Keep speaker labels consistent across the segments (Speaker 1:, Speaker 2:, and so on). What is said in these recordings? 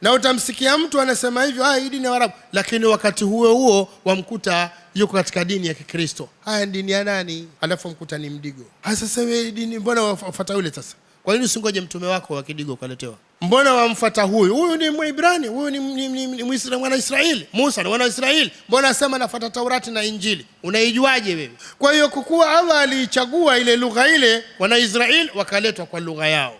Speaker 1: Na utamsikia mtu anasema hivyo, hii dini ya Waarabu, lakini wakati huo wamkuta yuko katika dini ya Kikristo. Haya dini ya nani? Alafu mkuta ni Mdigo. Sasa wewe dini mbona wafuata yule sasa? Kwa nini usingoje mtume wako wa Kidigo ukaletewa? Mbona wamfuata huyu? Huyu ni Mwibrani, huyu ni Muislamu, mwana Israeli. Musa ni mwana Israeli. Mbona asema anafuata Taurati na Injili? Unaijuaje wewe? Kwa hiyo kukuwa Allah alichagua ile lugha ile, wana Israeli wakaletwa kwa lugha yao.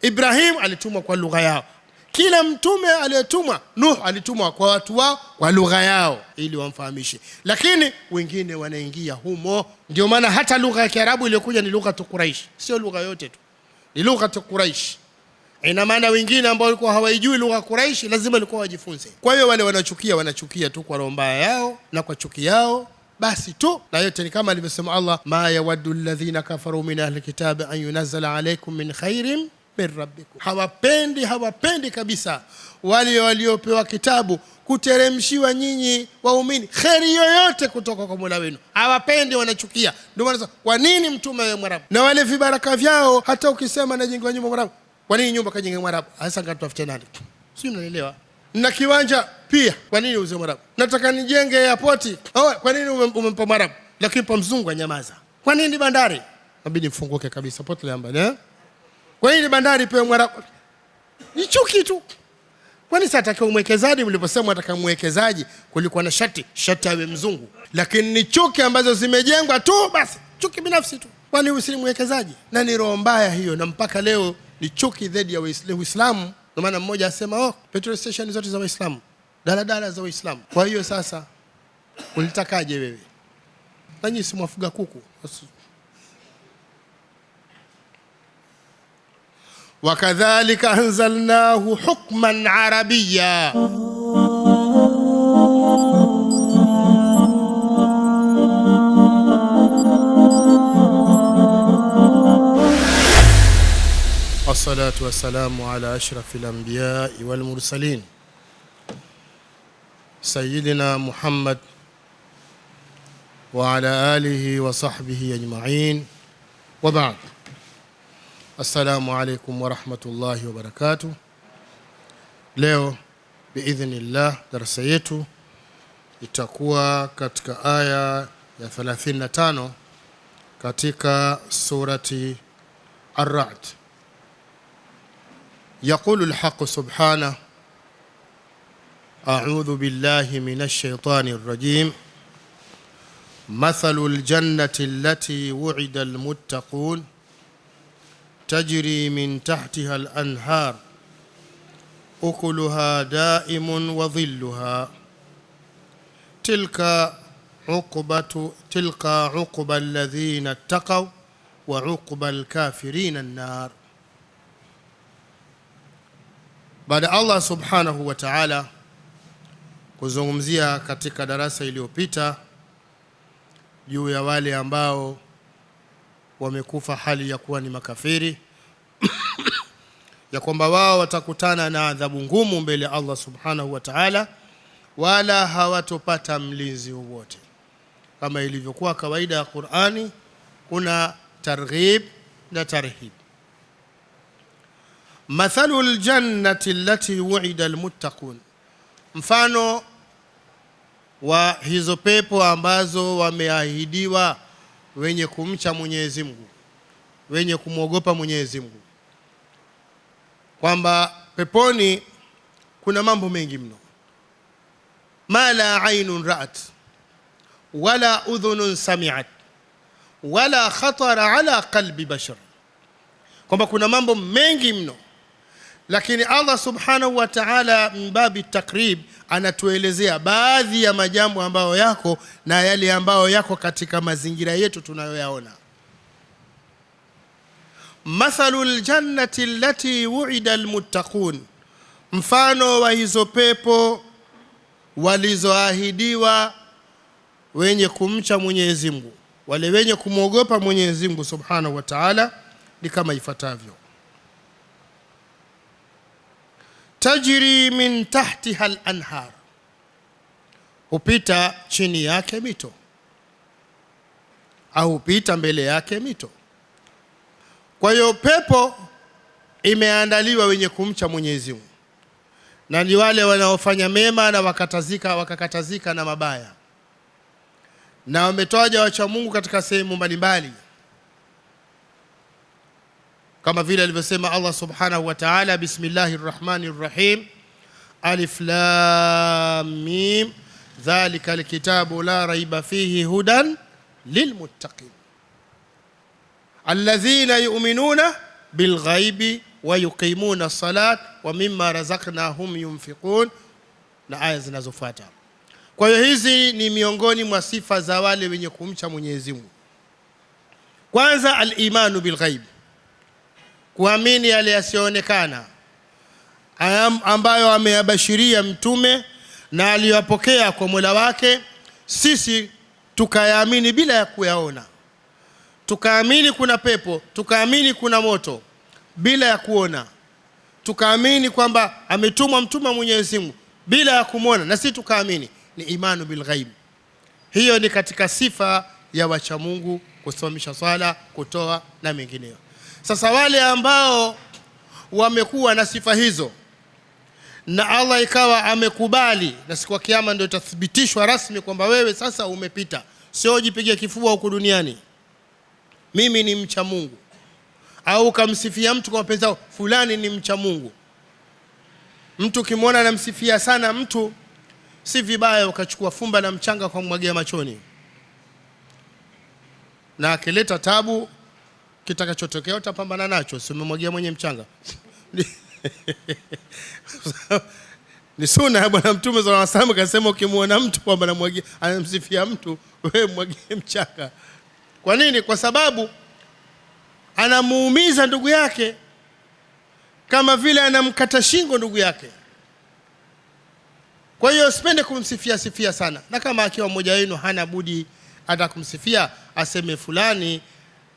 Speaker 1: Ibrahim alitumwa kwa lugha yao. Kila mtume aliyetumwa, Nuh alitumwa kwa watu wao kwa lugha yao ili wamfahamishe. Lakini wengine wanaingia humo. Ndio maana hata lugha ya Kiarabu iliyokuja ni lugha tu Quraish. Sio lugha yote tu. Ni lugha tu Quraish. Ina maana wengine ambao walikuwa hawaijui lugha Quraish lazima walikuwa wajifunze. Kwa hiyo wale wanachukia tu kwa roho mbaya yao na kwa chuki yao basi tu. Na yote ni kama alivyosema Allah, ma yawaddu alladhina kafaru min ahli kitabi an yunazzala alaykum min khairin min rabbikum. Hawapendi kabisa wale waliopewa kitabu kuteremshiwa nyinyi waumini khairi yoyote kutoka kwa Mola wenu. Hawapendi, wanachukia. Ndio maana kwa nini mtume wa Mwarabu? Na wale vibaraka vyao, hata ukisema najenga nyumba Mwarabu, kwa nini nyumba kajenga Mwarabu? Hasa ngatafute nani? Sio, mnaelewa? Na kiwanja pia, kwa nini uze Mwarabu? Nataka nijenge airport, kwa nini umempa Mwarabu? Lakini pa mzungu anyamaza. Kwa nini bandari? Inabidi mfunguke kabisa pote mbali, Kwa nini bandari pewe Mwarabu? Ni chuki tu. Kwani sasa atakiwa mwekezaji, mliposema ataka mwekezaji kulikuwa na shati awe mzungu. Lakini ni chuki ambazo zimejengwa tu basi, chuki binafsi tu. Kwani usili mwekezaji? Na ni roho mbaya hiyo, na mpaka leo ni chuki dhidi ya Uislamu. Ndio maana mmoja asema petrol station zote za Waislamu, daladala za Waislamu. Kwa hiyo sasa ulitakaje wewe? Nanyi si mwafuga kuku. وكذلك أنزلناه حكما عربيا والصلاة والسلام على أشرف الأنبياء والمرسلين سيدنا محمد وعلى آله وصحبه أجمعين وبعد. Assalamu alaikum wa rahmatullahi wa barakatuh. Leo biidhnillah darasa yetu itakuwa katika aya ya 35 katika surati Ar-Ra'd. Yaqulu al-haqq subhanahu, a'udhu billahi minash shaitani ar-rajim. Mathalul jannati allati wu'ida al-muttaqun تجري من تحتها الأنهار أكلها دائم وظلها تلك عقبى الذين اتقوا وعقبى الكافرين النار. Baada Allah subhanahu wa ta'ala kuzungumzia katika darasa iliyopita juu ya wale ambao wamekufa hali ya kuwa ni makafiri ya kwamba wao watakutana na adhabu ngumu mbele ya Allah subhanahu wa ta'ala, wala hawatopata mlinzi wowote. Kama ilivyokuwa kawaida ya Qur'ani, kuna targhib na tarhib. Mathalul jannati allati wu'ida almuttaqun, mfano wa hizo pepo ambazo wameahidiwa wenye kumcha Mwenyezi Mungu, wenye kumwogopa Mwenyezi Mungu, kwamba peponi kuna mambo mengi mno. Ma la aynun ra'at wala udhunun sami'at wala khatara ala qalbi bashar, kwamba kuna mambo mengi mno. Lakini Allah subhanahu wa ta'ala mbabi takrib anatuelezea baadhi ya majambo ambayo yako na yale ambayo yako katika mazingira yetu tunayoyaona. Mathalul jannati allati wu'ida almuttaqun, mfano wa hizo pepo walizoahidiwa wenye kumcha Mwenyezi Mungu, wale wenye kumwogopa Mwenyezi Mungu subhanahu wa ta'ala, ni kama ifuatavyo. Tajri min tahtiha al-anhar, hupita chini yake mito au hupita mbele yake mito. Kwa hiyo pepo imeandaliwa wenye kumcha Mwenyezi Mungu, na ni wale wanaofanya mema na wakakatazika na mabaya. Na wametaja wacha Mungu katika sehemu mbalimbali, kama vile alivyosema Allah subhanahu wa ta'ala, bismillahir rahmanir rahim, alif lam mim, dhalika alkitabu la raiba fihi hudan lilmuttaqin alladhina yu'minuna bilghaibi wa yuqimuna as-salat wa mimma razaqnahum yunfiqun, na aya zinazofuata. Kwa hiyo hizi ni miongoni mwa sifa za wale wenye kumcha Mwenyezi Mungu. Kwanza, al-imanu bilghaib, kuamini yale yasiyoonekana ambayo ameyabashiria mtume na aliyopokea kwa Mola wake, sisi tukayaamini bila ya kuyaona. Tukaamini kuna pepo, tukaamini kuna moto bila ya kuona. Tukaamini kwamba ametumwa mtume Mwenyezi Mungu bila ya kumwona, na sisi tukaamini. Ni imanu bilghaib. Hiyo ni katika sifa ya wacha Mungu, kusimamisha swala, kutoa na mengineyo. Sasa wale ambao wamekuwa na sifa hizo na Allah ikawa amekubali, na siku ya kiyama ndio itathibitishwa rasmi kwamba wewe sasa umepita, sio jipige kifua huko duniani mimi ni mcha Mungu, au kamsifia mtu kwa mapenzi fulani ni mcha Mungu. Mtu kimwona anamsifia sana mtu, si vibaya ukachukua fumba na mchanga kwa kumwagia machoni, na akileta tabu kitakachotokea utapambana nacho, si umemwagia mwenye mchanga. Ni sunna ya Bwana Mtume sallallahu alaihi wasallam, akasema ukimwona mtu kwamba anamsifia mtu, wewe mwagie mchanga. Kwa nini? Kwa sababu anamuumiza ndugu yake, kama vile anamkata shingo ndugu yake. Kwa hiyo usipende kumsifia sana, na kama akiwa mmoja wenu hana budi hata kumsifia, aseme fulani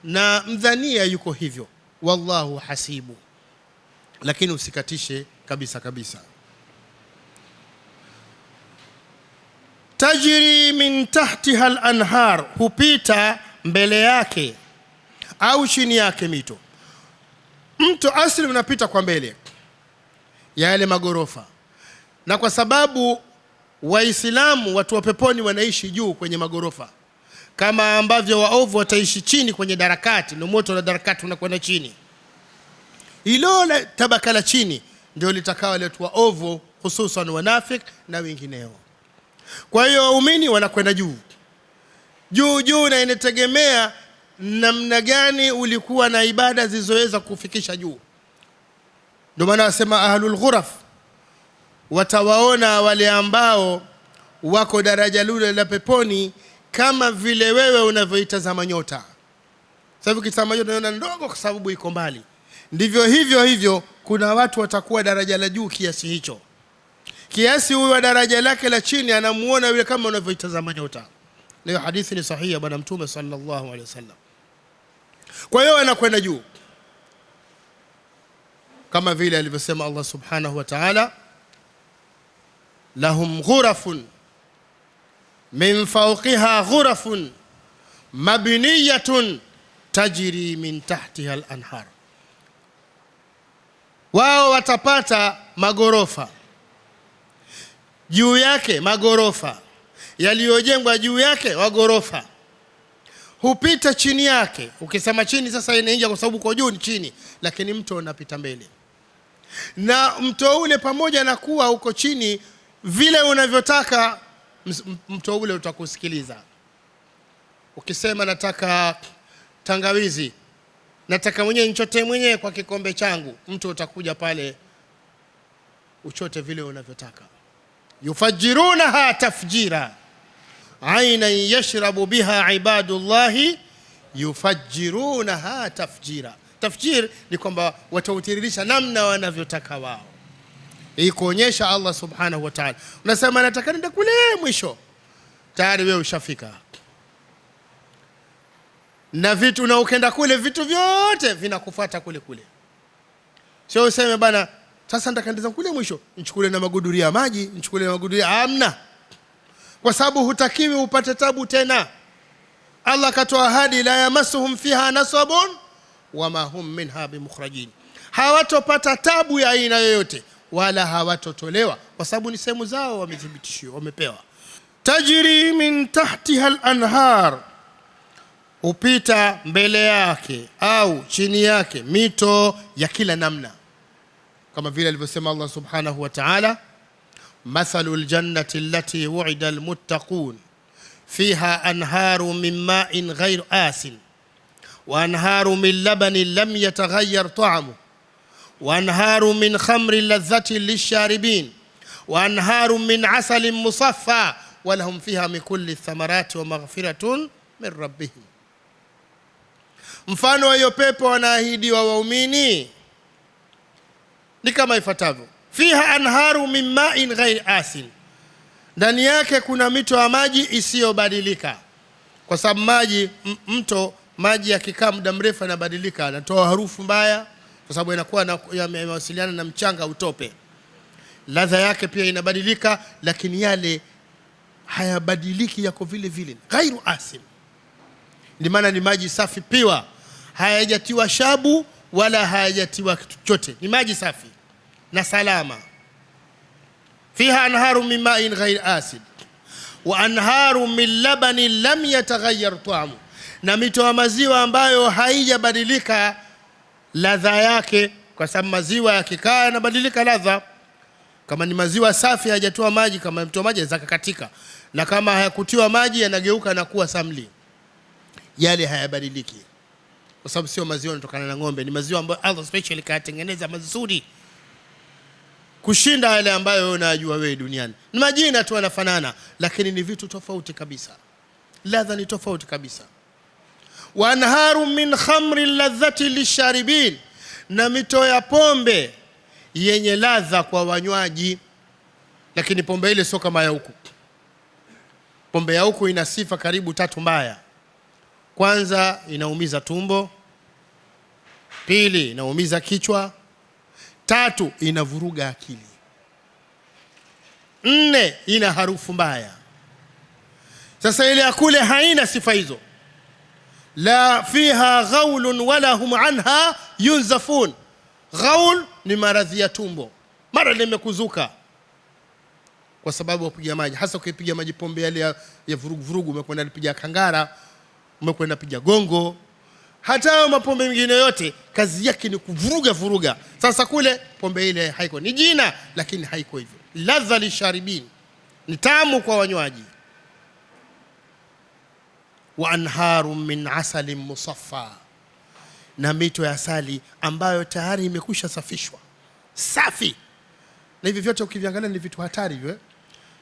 Speaker 1: na mdhania yuko hivyo, wallahu hasibu, lakini usikatishe kabisa. Tajri min tahtiha al-anhar, hupita mbele yake au chini yake mito. Mto asili unapita kwa mbele ya yale magorofa, na kwa sababu Waislamu watu wa peponi wanaishi juu kwenye magorofa, kama ambavyo waovu wataishi chini kwenye darakati, na moto la darakati unakwenda chini. Hilo la tabaka la chini ndio litakao letu waovu, hususan wanafik na wengineo. Kwa hiyo waumini wanakwenda juu, na inategemea namna gani ulikuwa na ibada zilizoweza kufikisha juu. Ndio maana wasema ahlul ghuraf watawaona wale ambao wako daraja lile la peponi kama vile wewe unavyoitazama nyota. Sababu ukitazama nyota unaona ndogo kwa sababu iko mbali. Ndivyo hivyo kuna watu watakuwa daraja la juu kiasi hicho, kiasi huyu wa daraja lake la chini anamuona yule kama unavyoitazama nyota. Leo hadithi ni sahihi ya Bwana Mtume sallallahu alaihi wasallam. Kwa hiyo anakwenda juu, kama vile alivyosema Allah subhanahu wa ta'ala, lahum ghurafun min fawqiha ghurafun mabniyatun tajri min tahtiha al-anhar. Wao watapata magorofa juu yake, magorofa yaliyojengwa juu yake wagorofa, hupita chini yake. Ukisema chini sasa inaingia kwa sababu kwa juu ni chini, lakini mto unapita mbele, na mto ule pamoja na kuwa uko chini vile unavyotaka, mto ule utakusikiliza. Ukisema nataka tangawizi, nataka mwenyewe nichote mwenyewe kwa kikombe changu, mtu utakuja pale uchote vile unavyotaka. Yufajirunaha tafjira, aina yashrabu biha ibadullahi yufajirunaha tafjira. Tafjir ni kwamba watautiririsha namna wanavyotaka wao. Hii kuonyesha Allah subhanahu wa ta'ala, unasema nataka nenda kule mwisho, tayari wewe ushafika. Na vitu na ukenda kule, vitu vyote vinakufuata kule. Sio useme bana sasa nitakandiza kule mwisho, nichukue na maguduri ya maji, nichukue na maguduri amna. Kwa sababu hutakiwi upate tabu tena. Allah katoa ahadi, la yamassuhum fiha nasabun wama hum minha bimukhrajin. Hawatopata tabu ya aina yoyote, wala hawatotolewa, kwa sababu ni sehemu zao wamethibitishwa, wamepewa. Tajri min tahtiha al-anhar, upita mbele yake au chini yake mito ya kila namna, kama vile alivyosema Allah subhanahu wa ta'ala, mathalul jannati allati wu'ida al-muttaqun fiha anharu min ma'in ghayr asin wa anharu min labanin lam yataghayyar ta'amuhu wa anharu min khamrin ladhatin lisharibin wa anharu min asalin musaffa wa lahum fiha min kulli thamarati wa maghfiratun min rabbihim. Mfano wa hiyo pepo wanaahidiwa waumini ni kama ifuatavyo: fiha anharu min ma'in ghayr asin, ndani yake kuna mito ya maji isiyobadilika. Kwa sababu maji yakikaa muda mrefu yanabadilika, yanatoa harufu mbaya, kwa sababu yanakuwa yamewasiliana na mchanga utope. Ladha yake pia inabadilika, lakini yale hayabadiliki, yako vile vile. Ghairu asin, ndio maana ni maji safi piwa, hayajatiwa shabu wala hayajatiwa kitu chochote, ni maji safi na salama. Fiha anharu min ma'in ghayr asid wa anharu min labanin lam yataghayyar ta'amu, na mito ya maziwa ambayo haijabadilika ladha yake, kwa sababu maziwa yakikaa yanabadilika ladha. Kama ni maziwa safi hayajatoa maji, kama mto maji zakakatika, na kama hayakutiwa maji yanageuka na kuwa samli, yale hayabadiliki, kwa sababu sio maziwa yanatokana na ng'ombe, ni maziwa ambayo Allah specially kayatengeneza mazuri kushinda yale ambayo wewe unajua wewe duniani. Ni majina tu yanafanana, lakini ni vitu tofauti kabisa, ladha ni tofauti kabisa. Wa anharu min khamrin ladhati lisharibin, na mito ya pombe yenye ladha kwa wanywaji. Lakini pombe ile sio kama ya huku. Pombe ya huku ina sifa karibu 3 mbaya. Kwanza, inaumiza tumbo; pili, inaumiza kichwa; 3, inavuruga akili; 4, ina harufu mbaya. Sasa ile akule haina sifa hizo. La fiha ghaulun wala hum anha yunzafun. Ghaul ni maradhi ya tumbo, mara limekuzuka kwa sababu upiga maji, hasa ukipiga maji pombe yale ya vurugu, umekwenda kupiga kangara, umekwenda kupiga gongo, hata mapombe mengine yote kazi yake ni kuvuruga. Sasa kule pombe ile haiko, ni jina lakini haiko hivyo. Ladha lisharibin, ni tamu kwa wanywaji. Wa anharu min asalin musaffa, na mito ya asali ambayo tayari imekwisha safishwa, safi. Na hivi vyote ukiviangalia ni vitu hatari hivyo.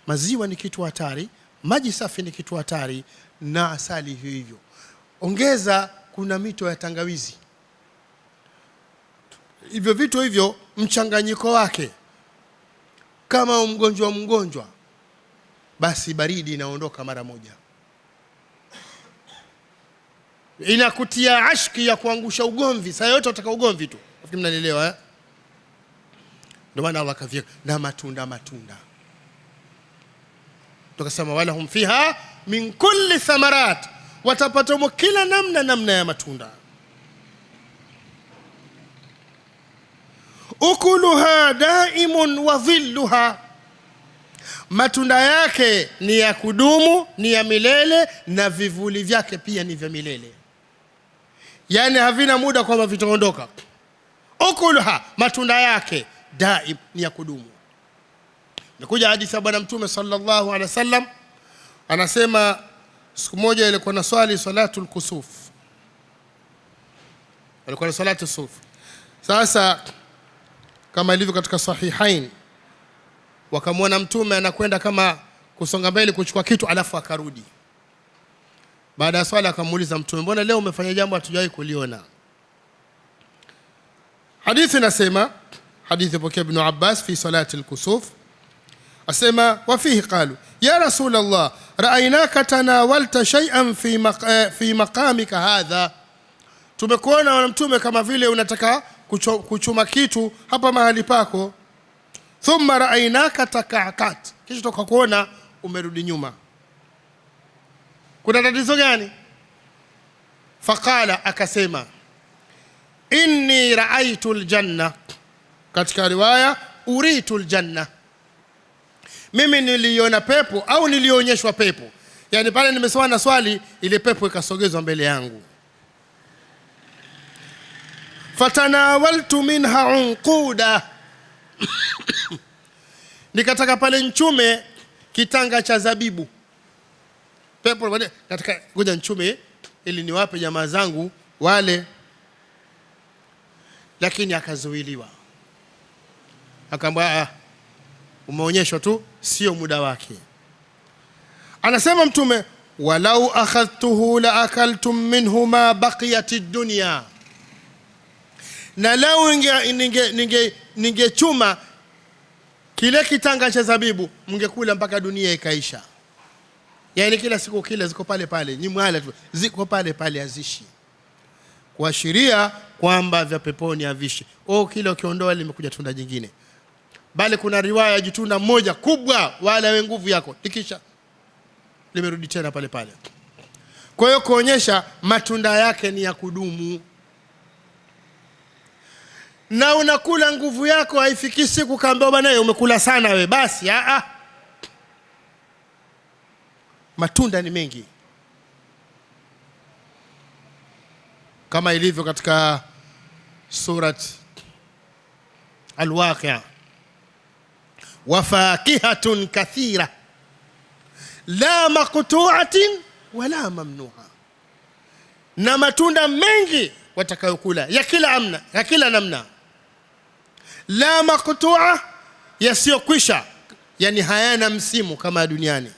Speaker 1: Maziwa ni kitu hatari, maji safi ni kitu hatari, na asali hivyo. Ongeza kuna mito ya tangawizi. Hivyo vitu hivyo mchanganyiko wake, kama mgonjwa basi baridi inaondoka mara moja, inakutia ashki ya kuangusha ugomvi. Saa yote utaka ugomvi tu, nafikiri mnanielewa eh? Ndio maana Allah kavia na matunda. Tukasema wala hum fiha min kulli thamarat, watapata kila namna ya matunda. Ukuluha daimun wa dhilluha, matunda yake ni ya kudumu, ni ya milele, na vivuli vyake pia ni vya milele, yani havina muda kwamba vitaondoka. Ukuluha, matunda yake daim, ni ya kudumu. Nikuja hadithi ya Bwana Mtume sallallahu alaihi wasallam, anasema siku moja ilikuwa na salatul kusuf, ilikuwa na salatu suf. Sasa kama ilivyo katika sahihain, wakamwona Mtume anakwenda kama kusonga mbele kuchukua kitu, alafu akarudi. Baada ya swala akamuuliza Mtume, mbona leo umefanya jambo hatujawahi kuliona? Hadithi nasema, hadithi pokea Ibn Abbas fi salati al-kusuf, asema wa fihi qalu ya Rasul Allah ra'aynaka tanawalta shay'an fi maqamika hadha, tumekuona wana Mtume kama vile unataka kuchuma kitu hapa mahali pako. Thumma ra'aynaka takakat, kisha tukakuona umerudi nyuma, kuna tatizo gani? Faqala, akasema inni ra'aytu aljanna, katika riwaya uritul janna, mimi niliona pepo au nilionyeshwa pepo. Yani pale nimesoma na swali, ile pepo ikasogezwa mbele yangu. Fatanawaltu minha unquda nikataka pale nchume kitanga cha zabibu. Pepo nataka ngoja nchume ili niwape jamaa zangu wale, lakini akazuiliwa. Akaambia umeonyeshwa tu, sio muda wake. Anasema Mtume, walau akhadhtuhu la akaltum minhu ma baqiyatid dunya, na lau ningechuma kile kitanga cha zabibu mngekula mpaka dunia ikaisha. Yani kila siku kila ziko pale pale, ni mwala tu ziko pale pale, hazishi, kuashiria kwamba vya peponi havishi. Kila ukiondoa limekuja tunda jingine, bali kuna riwaya jitunda moja kubwa, wala we nguvu yako likisha limerudi tena pale pale. Kwa hiyo kuonyesha matunda yake ni ya kudumu, na unakula nguvu yako haifiki siku kaambia bwana umekula sana we basi. Matunda ni mengi, kama ilivyo katika surat Al-Waqi'a, wa fakihatun kathira la maqtu'atin wala mamnu'a, na matunda mengi watakayokula ya kila namna, la maqtu'a, yasiyokwisha, yani hayana msimu kama duniani,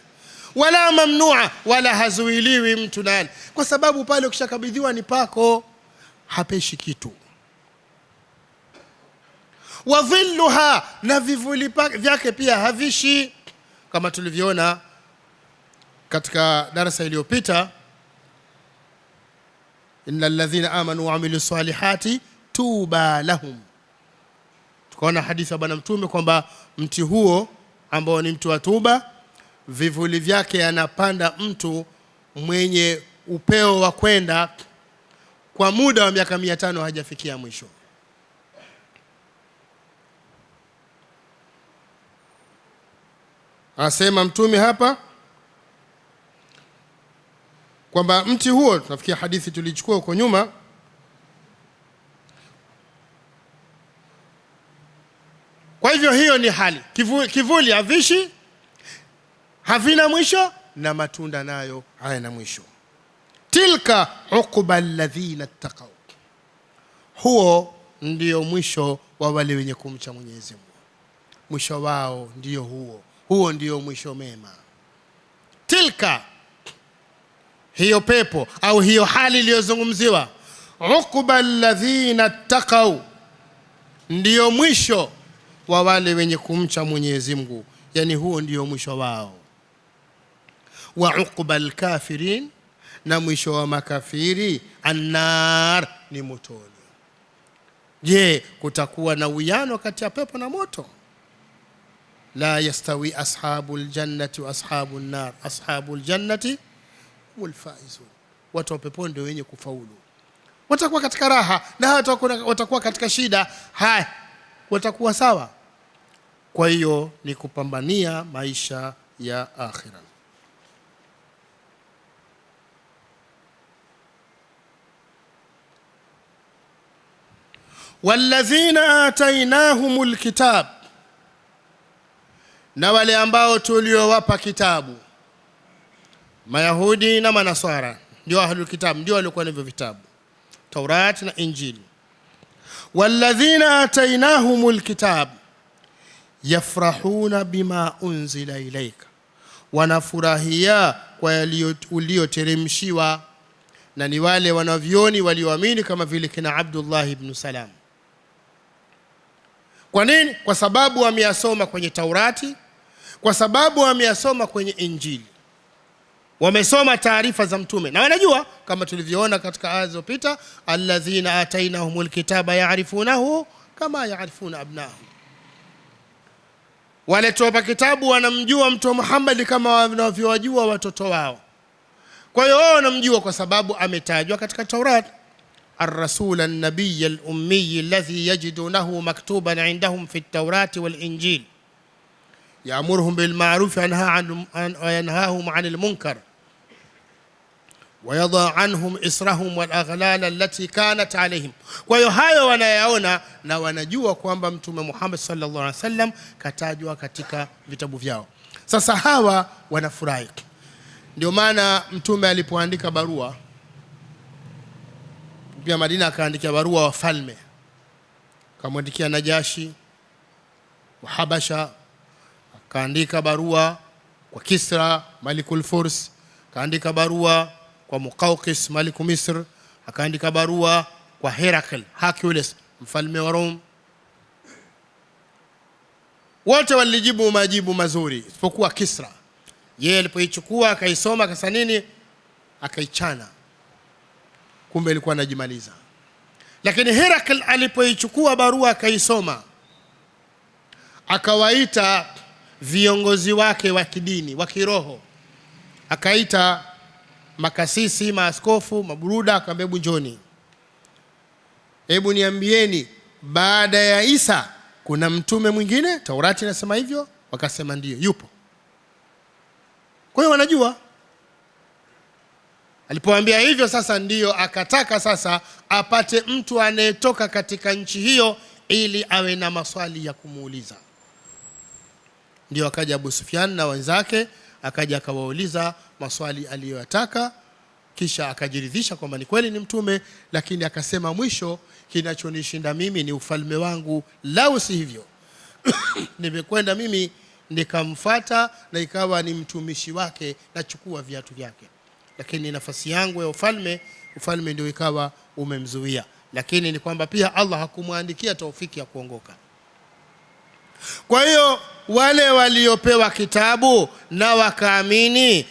Speaker 1: wala mamnu'a, wala hazuiliwi mtu nani, kwa sababu pale ukishakabidhiwa ni pako, hapeshi kitu. Wa dhilluha, na vivuli vyake pia havishi, kama tulivyoona katika darasa iliyopita, innal ladhina amanu wa amilus salihati tuba lahum. Tukaona hadithi ya bwana Mtume kwamba mti huo ambao ni mti wa tuba, vivuli vyake anapanda mtu mwenye upeo wa kwenda kwa muda wa miaka 500 hajafikia mwisho. Asema Mtume hapa kwamba mti huo, tunafikia hadithi tulichukua huko nyuma, kwa hivyo hiyo ni hali kivuli havishi, havina mwisho, na matunda nayo hayana mwisho. Tilka uqba alladhina ittaqaw, huo ndio mwisho wa wale wenye kumcha Mwenyezi Mungu, mwisho wao ndio huo ndio mwisho mema. Tilka, hiyo pepo au hiyo hali iliyozungumziwa, uqba alladhina ittaqaw, ndio mwisho wa wale wenye kumcha Mwenyezi Mungu, yani huo ndio mwisho wao. Wa uqba alkafirin, na mwisho wa makafiri, annar, ni motoni. Je, kutakuwa na uwiano kati ya pepo na moto? La yastawi ashabul jannati wa ashabun nar, ashabul jannati humul faizun, watu wa peponi ndio wenye kufaulu, watakuwa katika raha, na watakuwa katika shida, watakuwa sawa. Kwa hiyo ni kupambania maisha ya akhira. Walladhina atainahumul kitab, na wale ambao tuliowapa kitabu, Mayahudi na Manaswara, ndio ahlul kitab, ndio walikuwa na vitabu Taurat na Injili. Walladhina atainahumul kitab yafrahuna bima unzila ilayka, wanafurahia kwa ulioteremshiwa, na ni wale wanavyoni walioamini kama vile kina Abdullah ibn Salam. Kwa nini? Kwa sababu wameyasoma kwenye Taurati, kwa sababu wameyasoma kwenye Injili, wamesoma taarifa za Mtume, na wanajua kama tulivyoona katika aya zilizopita, alladhina atainahumul kitaba ya'rifunahu kama ya'rifuna abnahum, wale tuwapa kitabu wanamjua Mtume Muhammad kama wanavyowajua watoto wao. Kwa hiyo wao wanamjua kwa sababu ametajwa katika Taurati, الرسول النبي الأمي الذي يجدونه مكتوبا عندهم في التوراة والإنجيل يأمرهم بالمعروف وينهاهم عن المنكر ويضع عنهم إسرهم والأغلال التي كانت عليهم. Kwa hiyo hayo wanayaona na wanajua kwamba Mtume Muhammad sallallahu alaihi wasallam katajwa katika vitabu vyao. Sasa hawa wanafurahi. Ndio maana Mtume alipoandika barua pia Madina, akaandikia barua wafalme, akamwandikia Najashi wa Habasha, akaandika barua kwa Kisra Malikul Furs, akaandika barua kwa Muqawqis Maliku Misr, akaandika barua kwa Herakl Hercules mfalme wa Rome. Wote walijibu majibu mazuri isipokuwa Kisra. Yeye alipoichukua akaisoma akasema nini, akaichana, kumbe ilikuwa anajimaliza. Lakini Herakl alipoichukua barua akaisoma, akawaita viongozi wake wa kidini wa kiroho, akaita makasisi, maaskofu, maburuda, akamwambia hebu njoni, hebu niambieni, baada ya Isa kuna mtume mwingine? Taurati inasema hivyo. Wakasema ndio, yupo. Kwa hiyo wanajua. Alipoambia hivyo sasa ndio akataka sasa apate mtu anayetoka katika nchi hiyo ili awe na maswali ya kumuuliza. Ndio akaja Abu Sufyan na wenzake, akaja akawauliza maswali aliyotaka, kisha akajiridhisha kwamba ni kweli ni mtume. Lakini akasema mwisho, kinachonishinda mimi ni ufalme wangu, lau si hivyo nimekwenda mimi nikamfuata na ikawa ni mtumishi wake, nachukua viatu vyake. Lakini nafasi yangu ya ufalme ndio ikawa umemzuia. Lakini ni kwamba pia Allah hakumwandikia taufiki ya kuongoka. Kwa hiyo wale waliopewa kitabu na wakaamini,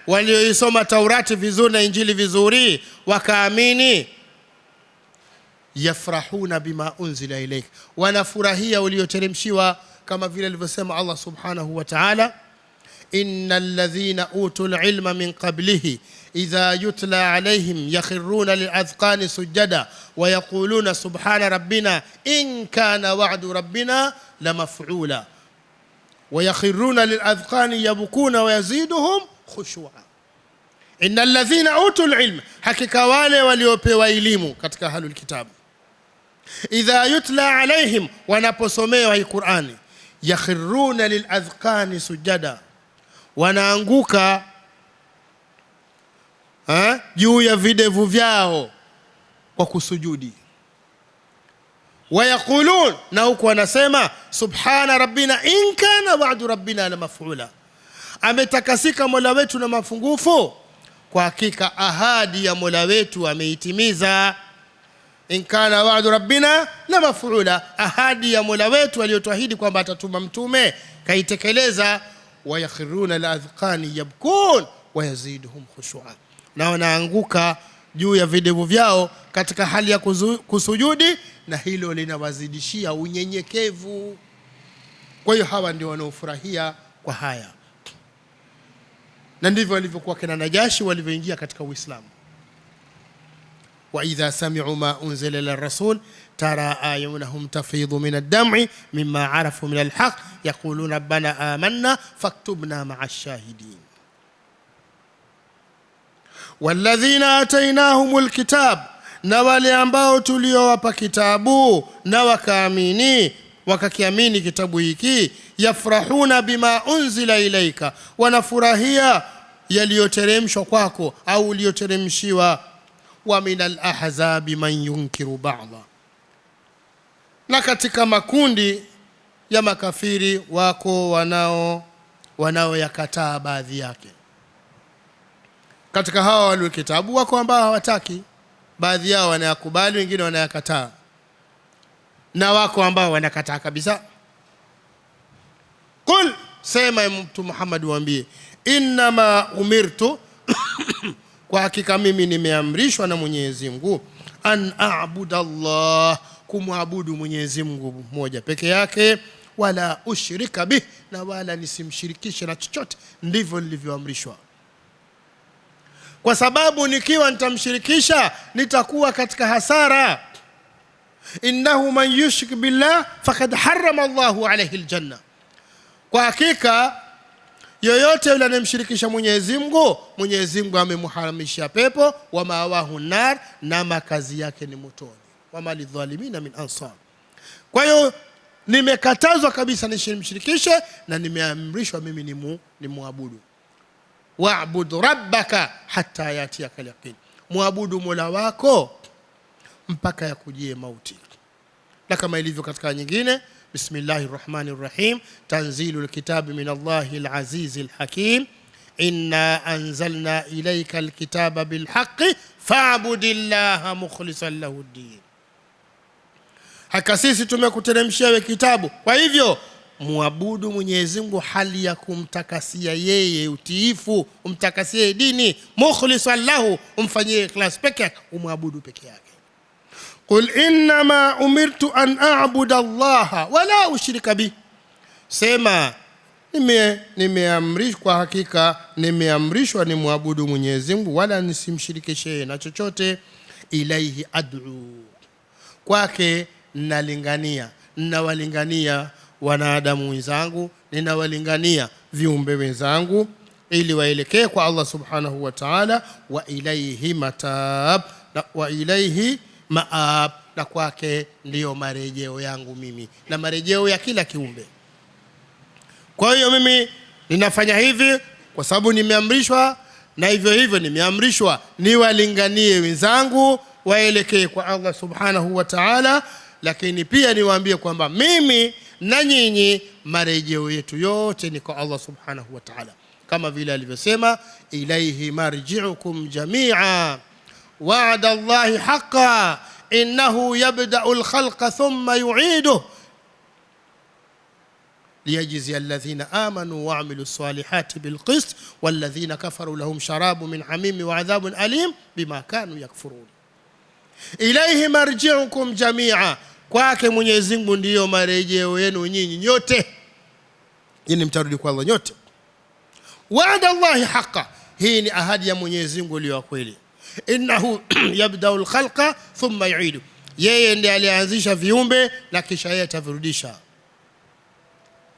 Speaker 1: walioisoma Taurati vizuri na Injili vizuri wakaamini, yafrahuna bima unzila ilayk, wanafurahia ulioteremshiwa, kama vile alivyosema Allah subhanahu wa ta'ala, innal ladhina utul ilma min qablihi idha yutla alayhim yakhruna lil'adhqani sujada wa yaquluna subhana rabbina in kana wa'du rabbina lamaf'ula wa yakhruna lil'adhqani yabkuna wa yaziduhum khushu'a. Innal ladhina utul ilma, hakika wale waliopewa elimu katika ahlul kitab, idha yutla alayhim, wanaposomewa hii Qur'ani, yakhruna lil'adhqani sujada, wanaanguka juu ya videvu vyao kwa kusujudi. Wayaqulun, na huko wanasema subhana rabbina in kana wa'du rabbina la maf'ula, ametakasika Mola wetu na mafungufu, kwa hakika ahadi ya Mola wetu ameitimiza. In kana wa'du rabbina la maf'ula, ahadi ya Mola wetu aliyotuahidi kwamba atatuma mtume kaitekeleza. Wayakhiruna al-adhqani yabkun wa yaziduhum khushu'a, na wanaanguka juu ya videvu vyao katika hali ya kusujudi, na hilo linawazidishia unyenyekevu. Kwa hiyo hawa ndio wanaofurahia kwa haya, na ndivyo walivyokuwa kina Najashi walivyoingia katika Uislamu. Wa idha sami'u ma unzila ila rasul tara ayunahum tafidhu min ad-dam'i mimma arafu min al-haqq yaquluna rabbana amanna faktubna ma'a ash-shahidin. Walladhina atainahumul kitab, na wale ambao tuliowapa kitabu na wakaamini, wakakiamini kitabu hiki, yafrahuna bima unzila ilaika, wanafurahia yaliyoteremshwa kwako au uliyoteremshiwa. Wa minal ahzabi man yunkiru ba'dha, na katika makundi ya makafiri wako wanaoyakataa baadhi yake. Katika hawa walio kitabu wako ambao hawataki, baadhi yao wanayakubali, wengine wanayakataa, na wako ambao wanakataa kabisa. Qul, sema Mtume Muhammad, waambie, innama umirtu kwa hakika mimi nimeamrishwa na Mwenyezi Mungu, an a'budallah, kumwabudu Mwenyezi Mungu mmoja peke yake, wala ushrika bih, na wala nisimshirikishe na chochote. Ndivyo nilivyoamrishwa. kwa sababu nikiwa nitamshirikisha nitakuwa katika hasara. Innahu man yushrik billah faqad harrama Allahu alayhi aljanna, kwa hakika yoyote yule anemshirikisha Mwenyezi Mungu amemharamishia pepo, wa mawahu nar, na makazi yake ni motoni, wa malidhalimina min ansar. Kwa hiyo nimekatazwa kabisa nisimshirikishe, na nimeamrishwa mimi ni muabudu. Wa'bud rabbaka hatta yatiyaka yaqin, muabudu Mola wako mpaka yakujie mauti. Na kama ilivyo katika nyingine, bismillahir rahmanir rahim, tanzilul kitabi min Allahil azizil hakim, inna anzalna ilayka alkitaba bilhaqqi fa'budillaha mukhlishan lahu ddin. Haka sisi tumekuteremshia wewe kitabu, kwa hivyo muabudu Mwenyezi Mungu hali ya kumtakasia yeye utiifu, umtakasie dini, mukhlishan lahu, umfanyie ikhlas peke yake, umwabudu peke yake. Qul innama umirtu an a'budu Allaha wala ushrika bi, sema nimeamrishwa, hakika nimeamrishwa ni muabudu Mwenyezi Mungu wala nisimshirikishe na chochote. Ilaihi ad'u, kwake nalingania, ninawalingania wanadamu wenzangu, ninawalingania viumbe wenzangu ili waelekee kwa Allah subhanahu wa ta'ala. Wa ilaihi matab, wa ilaihi maab, na kwake ndiyo marejeo yangu mimi na marejeo ya kila kiumbe. Kwa hiyo mimi ninafanya hivi kwa sababu nimeamrishwa, na hivyo hivyo nimeamrishwa niwalinganie wenzangu waelekee kwa Allah subhanahu wa ta'ala, lakini pia niwaambie kwamba mimi na nyinyi marejeo yetu yote ni kwa Allah subhanahu wa ta'ala, kama vile alivyosema ilaihi marji'ukum jami'a wa'ada Allahi haqqan innahu yabda'u al-khalqa thumma yu'iduhu liyajzi alladhina amanu wa 'amilu s-salihati bilqist walladhina kafaru lahum sharabu min hamim wa 'adhabun alim bima kanu yakfurun. Ilaihi marji'ukum jami'a, kwake Mwenyezi Mungu ndiyo marejeo yenu nyinyi nyote, yani mtarudi kwa Allah nyote. Wa'ada Allahi haqqan, hii ni ahadi ya Mwenyezi Mungu iliyo kweli. Innahu yabda'u al-khalqa thumma yu'idu, yeye ndiye alianzisha viumbe na kisha yeye atavirudisha.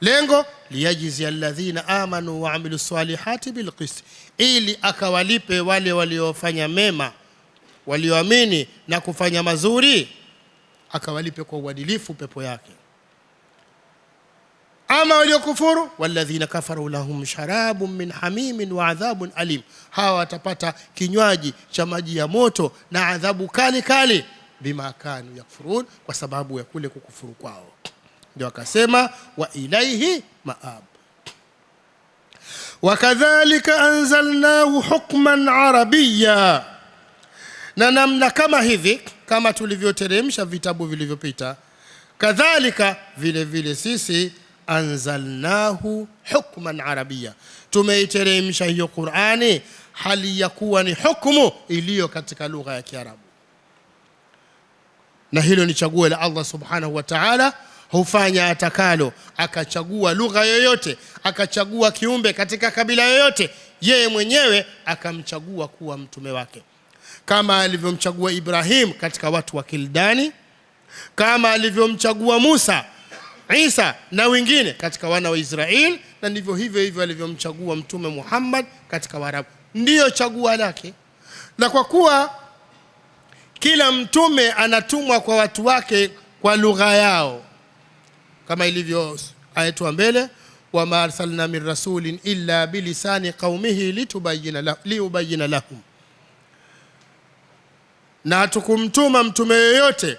Speaker 1: Lengo liyajzi alladhina amanu wa 'amilu s-salihati bilqist, ili akawalipe wale waliofanya mema, walioamini na kufanya mazuri, akawalipe kwa uadilifu pepo yake. Ama waliokufuru, walladhina kafaru lahum sharabun min hamimin wa adhabun alim, hawa watapata kinywaji cha maji ya moto na adhabu kali kali, bima kanu yakfurun, kwa sababu ya kule kukufuru kwao. Ndio akasema wa ilaihi maab. Wakadhalika anzalnahu hukman arabiyya, na namna kama hivi kama tulivyoteremsha vitabu vilivyopita, kadhalika vile vile sisi anzalnahu hukman arabiyya, tumeiteremsha hiyo Qur'ani hali ya kuwa ni hukumu iliyo katika lugha ya Kiarabu. Na hilo ni chaguo la Allah subhanahu wa ta'ala, hufanya atakalo, akachagua lugha yoyote, akachagua kiumbe katika kabila yoyote, yeye mwenyewe akamchagua kuwa mtume wake, kama alivyomchagua Ibrahim katika watu wa Kildani, kama alivyomchagua Musa, Isa na wengine katika wana wa Israeli, na ndivyo hivyo alivyomchagua mtume Muhammad katika Waarabu. Ndiyo chagua lake. Na kwa kuwa kila mtume anatumwa kwa watu wake kwa lugha yao, kama ilivyo ayatu mbele, wa ma arsalna min rasulin illa bilisani qaumihi litubayyina lahum, na tukumtuma mtume yoyote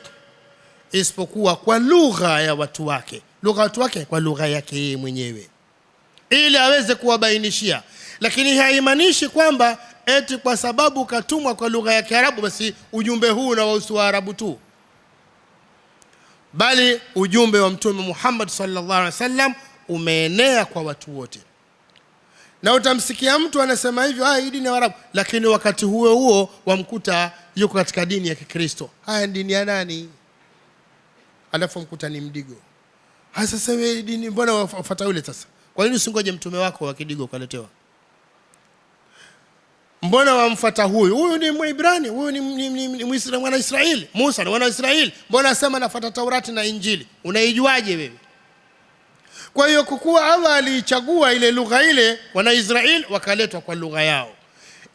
Speaker 1: isipokuwa kwa lugha ya watu wake, lugha watu wake kwa lugha yake yeye mwenyewe, ili aweze kuwabainishia. Lakini haimaanishi kwamba eti kwa sababu katumwa kwa lugha ya Kiarabu basi ujumbe huu na wahusu Waarabu tu, bali ujumbe wa mtume Muhammad sallallahu alaihi wasallam umeenea kwa watu wote. Na utamsikia mtu anasema hivyo, hii dini ya Waarabu, lakini wakati huo wamkuta yuko katika dini ya Kikristo. Haya dini ya nani? Alafu mkuta ni Mdigo. Sasa wewe dini mbona wafuata yule sasa? Kwa nini usingoje mtume wako wa Kidigo ukaletewa? mbona wamfuata huyu? Huyu ni Mwibrani, huyu ni Muislamu, mwana Israeli. Musa ni mwana Israeli, mbona asema nafuata Taurati na Injili? Unaijuaje wewe? Kwa hiyo kukuwa Allah alichagua ile lugha ile, wana Israeli wakaletwa kwa lugha yao.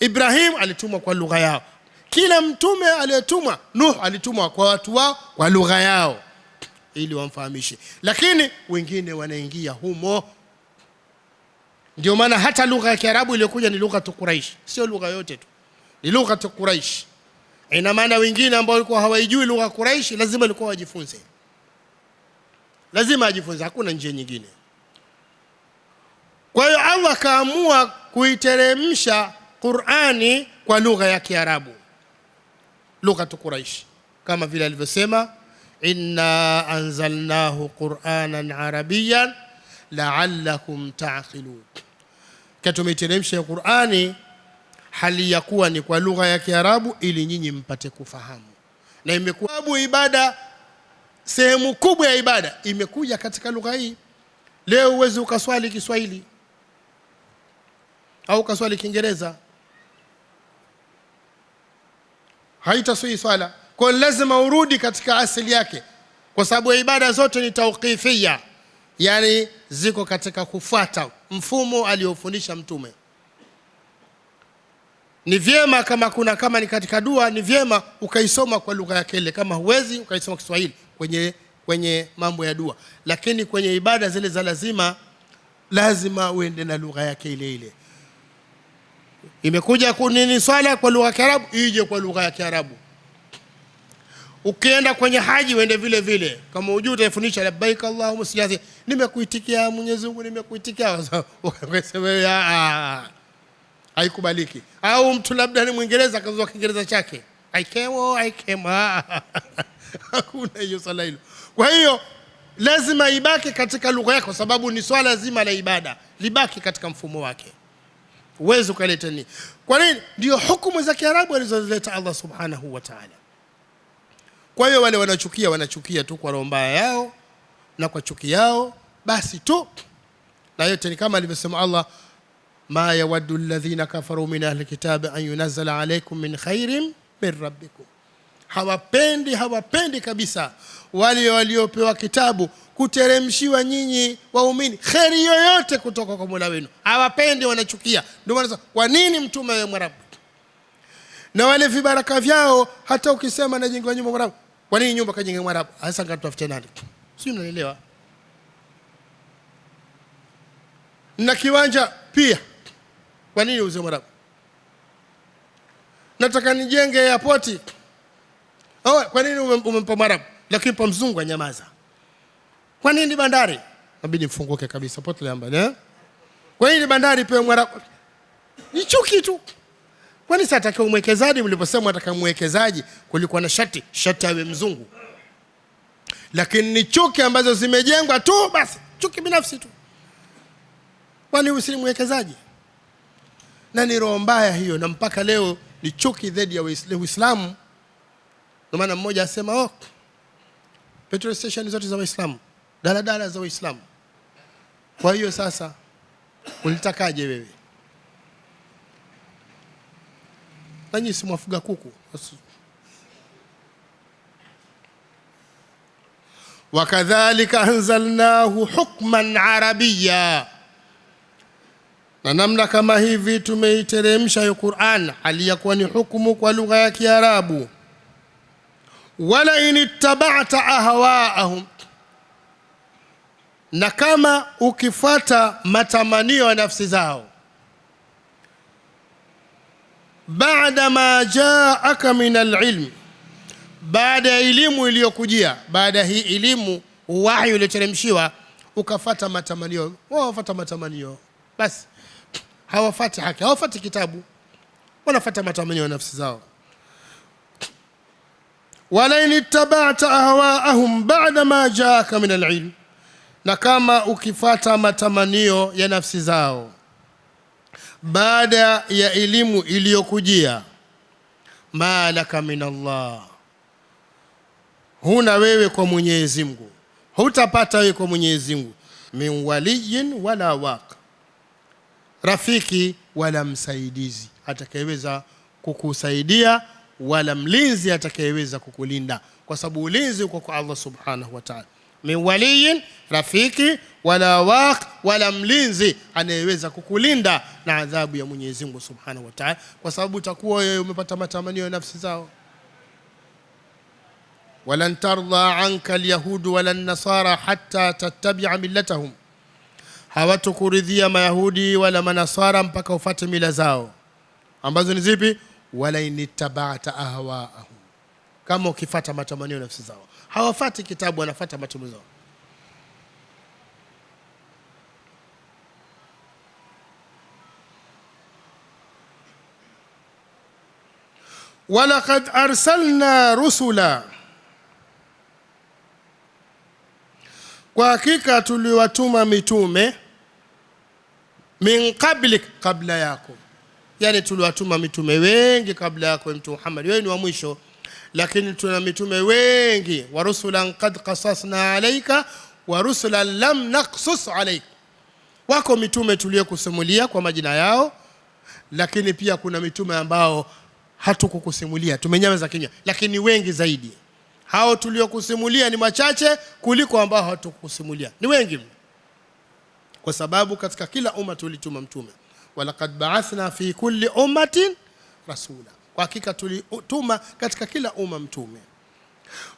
Speaker 1: Ibrahim alitumwa kwa lugha yao. Kila mtume aliyetumwa, Nuh alitumwa kwa watu wao kwa lugha yao ili wamfahamishe. Lakini wengine wanaingia humo. Ndio maana hata lugha ya Kiarabu iliyokuja ni lugha tu Quraish, sio lugha yote tu. Ni lugha tu Quraish. Ina maana wengine ambao walikuwa hawaijui lugha Quraish lazima walikuwa wajifunze. Lazima ajifunze, hakuna njia nyingine. Kwa hiyo Allah kaamua kuiteremsha Qur'ani kwa lugha ya Kiarabu, lugha tu Quraish, kama vile alivyosema inna anzalnahu Qur'anan Arabiyyan la'allakum ta'qilun. Tumeiteremsha Qur'ani hali ya kuwa ni kwa lugha ya Kiarabu ili nyinyi mpate kufahamu. Na imekuwa ibada, sehemu kubwa ya ibada imekuja katika lugha hii. Leo uweze ukaswali Kiswahili au ukaswali Kiingereza, haitaswi swala. Kwa lazima urudi katika asili yake, kwa sababu ibada zote ni tawqifia, yani ziko katika kufuata mfumo aliofundisha mtume. Ni vyema kama ni katika dua, ni vyema ukaisoma kwa lugha yake ile. Kama huwezi ukaisoma Kiswahili kwenye mambo ya dua, lakini kwenye ibada zile za lazima uende na lugha yake ile ile. Imekuja kunini swala kwa lugha ya Kiarabu, ije kwa lugha ya Kiarabu. Ukienda kwenye haji uende vile vile. Kama hujui utafundisha labbaik Allahumma sijazi, nimekuitikia Mwenyezi Mungu, nimekuitikia. Ukasema haikubaliki. Au mtu labda ni Mwingereza akazoea Kiingereza chake, I came. Hakuna hiyo swala hilo. Kwa hiyo lazima ibaki katika lugha yako, sababu ni swala zima la ibada libaki katika mfumo wake. Uwezo kaleta nini? Kwa nini? Ndio hukumu za Kiarabu alizozileta Allah subhanahu wa ta'ala. Kwa hiyo wale wanachukia tu kwa roho mbaya yao na kwa chuki yao basi tu. Na yote ni kama alivyosema Allah, ma yawaddu alladhina kafaru min ahli kitabi an yunzala alaykum min khairin min rabbikum. Hawapendi kabisa wale waliopewa kitabu kuteremshiwa nyinyi waumini khairi yoyote kutoka kwa Mola wenu. Hawapendi, wanachukia. Ndio maana kwa nini mtume wa Mwarabu? Na wale vibaraka vyao, hata ukisema najengwa nyumba Mwarabu, kwa nini nyumba kajenga Mwarabu? Hasa ngatafute nani? Sio, unanielewa? Na kiwanja pia, kwa nini uze Mwarabu? Nataka nijenge airport, kwa nini umempa Mwarabu? Lakini pa mzungu anyamaza. Kwa nini bandari? Inabidi mfunguke kabisa pote lamba, Kwa nini bandari pewe Mwarabu? Ni chuki tu. Kwani sasa atakiwa mwekezaji, mliposema atakiwa mwekezaji kulikuwa na shati awe mzungu. Lakini ni chuki ambazo zimejengwa tu basi, chuki binafsi tu. Kwani usili mwekezaji? Na ni roho mbaya hiyo, na mpaka leo ni chuki dhidi ya Uislamu. Ndio maana mmoja asema petrol station zote za Waislamu, daladala za Waislamu. Kwa hiyo sasa ulitakaje wewe? Nanyi si mwafuga kuku. Wakadhalika anzalnahu hukman arabiyya, na namna kama hivi tumeiteremsha hiyo Qur'an hali ya kuwa ni hukumu kwa lugha ya Kiarabu. Wala inittaba'ta ahwaahum, na kama ukifuata matamanio ya nafsi zao, baada ma jaaka min alilm, baada ya elimu iliyokujia, baada hii elimu wahi ulioteremshiwa, ukafuata matamanio. Wao wafuata matamanio basi, hawafuati haki, hawafuati kitabu, wanafuata matamanio ya nafsi zao. Wala inittaba'ta ahwaahum ba'da ma jaaka min alilm, na kama ukifuata matamanio ya nafsi zao baada ya elimu iliyokujia, malaka min Allah, huna wewe kwa Mwenyezi Mungu, hutapata wewe kwa Mwenyezi Mungu min waliyin wala waq, rafiki wala msaidizi. atakayeweza kukusaidia wala mlinzi atakayeweza kukulinda, kwa sababu ulinzi uko kwa Allah subhanahu wa ta'ala. Min waliyin rafiki wala waq, wala mlinzi anayeweza kukulinda na adhabu ya Mwenyezi Mungu subhanahu wa ta'ala, kwa sababu utakuwa wewe umepata matamanio ya nafsi zao. Walan tarda anka alyahudu wala nasara hatta tattabi'a millatahum, hawatukuridhia mayahudi wala manasara mpaka ufuate mila zao, ambazo ni zipi? Wala inittaba'ta ahwa'ahum, kama ukifuata matamanio ya nafsi zao. Hawafati kitabu, wanafuata matamanio zao. Walaqad arsalna rusula, kwa hakika tuliwatuma mitume, min qablik, kabla yako. Yani tuliwatuma mitume wengi kabla yako Mtume Muhammad, wewe ni wa mwisho, lakini tuna mitume wengi. Wa rusulan qad qasasna alayka wa rusulan lam naqsus alayka, wako mitume tuliyokusimulia kwa majina yao, lakini pia kuna mitume ambao hatukukusimulia, tumenyamaza kimya, lakini wengi zaidi. Hao tuliokusimulia ni machache kuliko ambao hatukukusimulia, ni wengi, kwa sababu katika kila umma tulituma mtume. Walaqad ba'athna fi kulli ummatin rasula, kwa hakika tulituma katika kila umma mtume.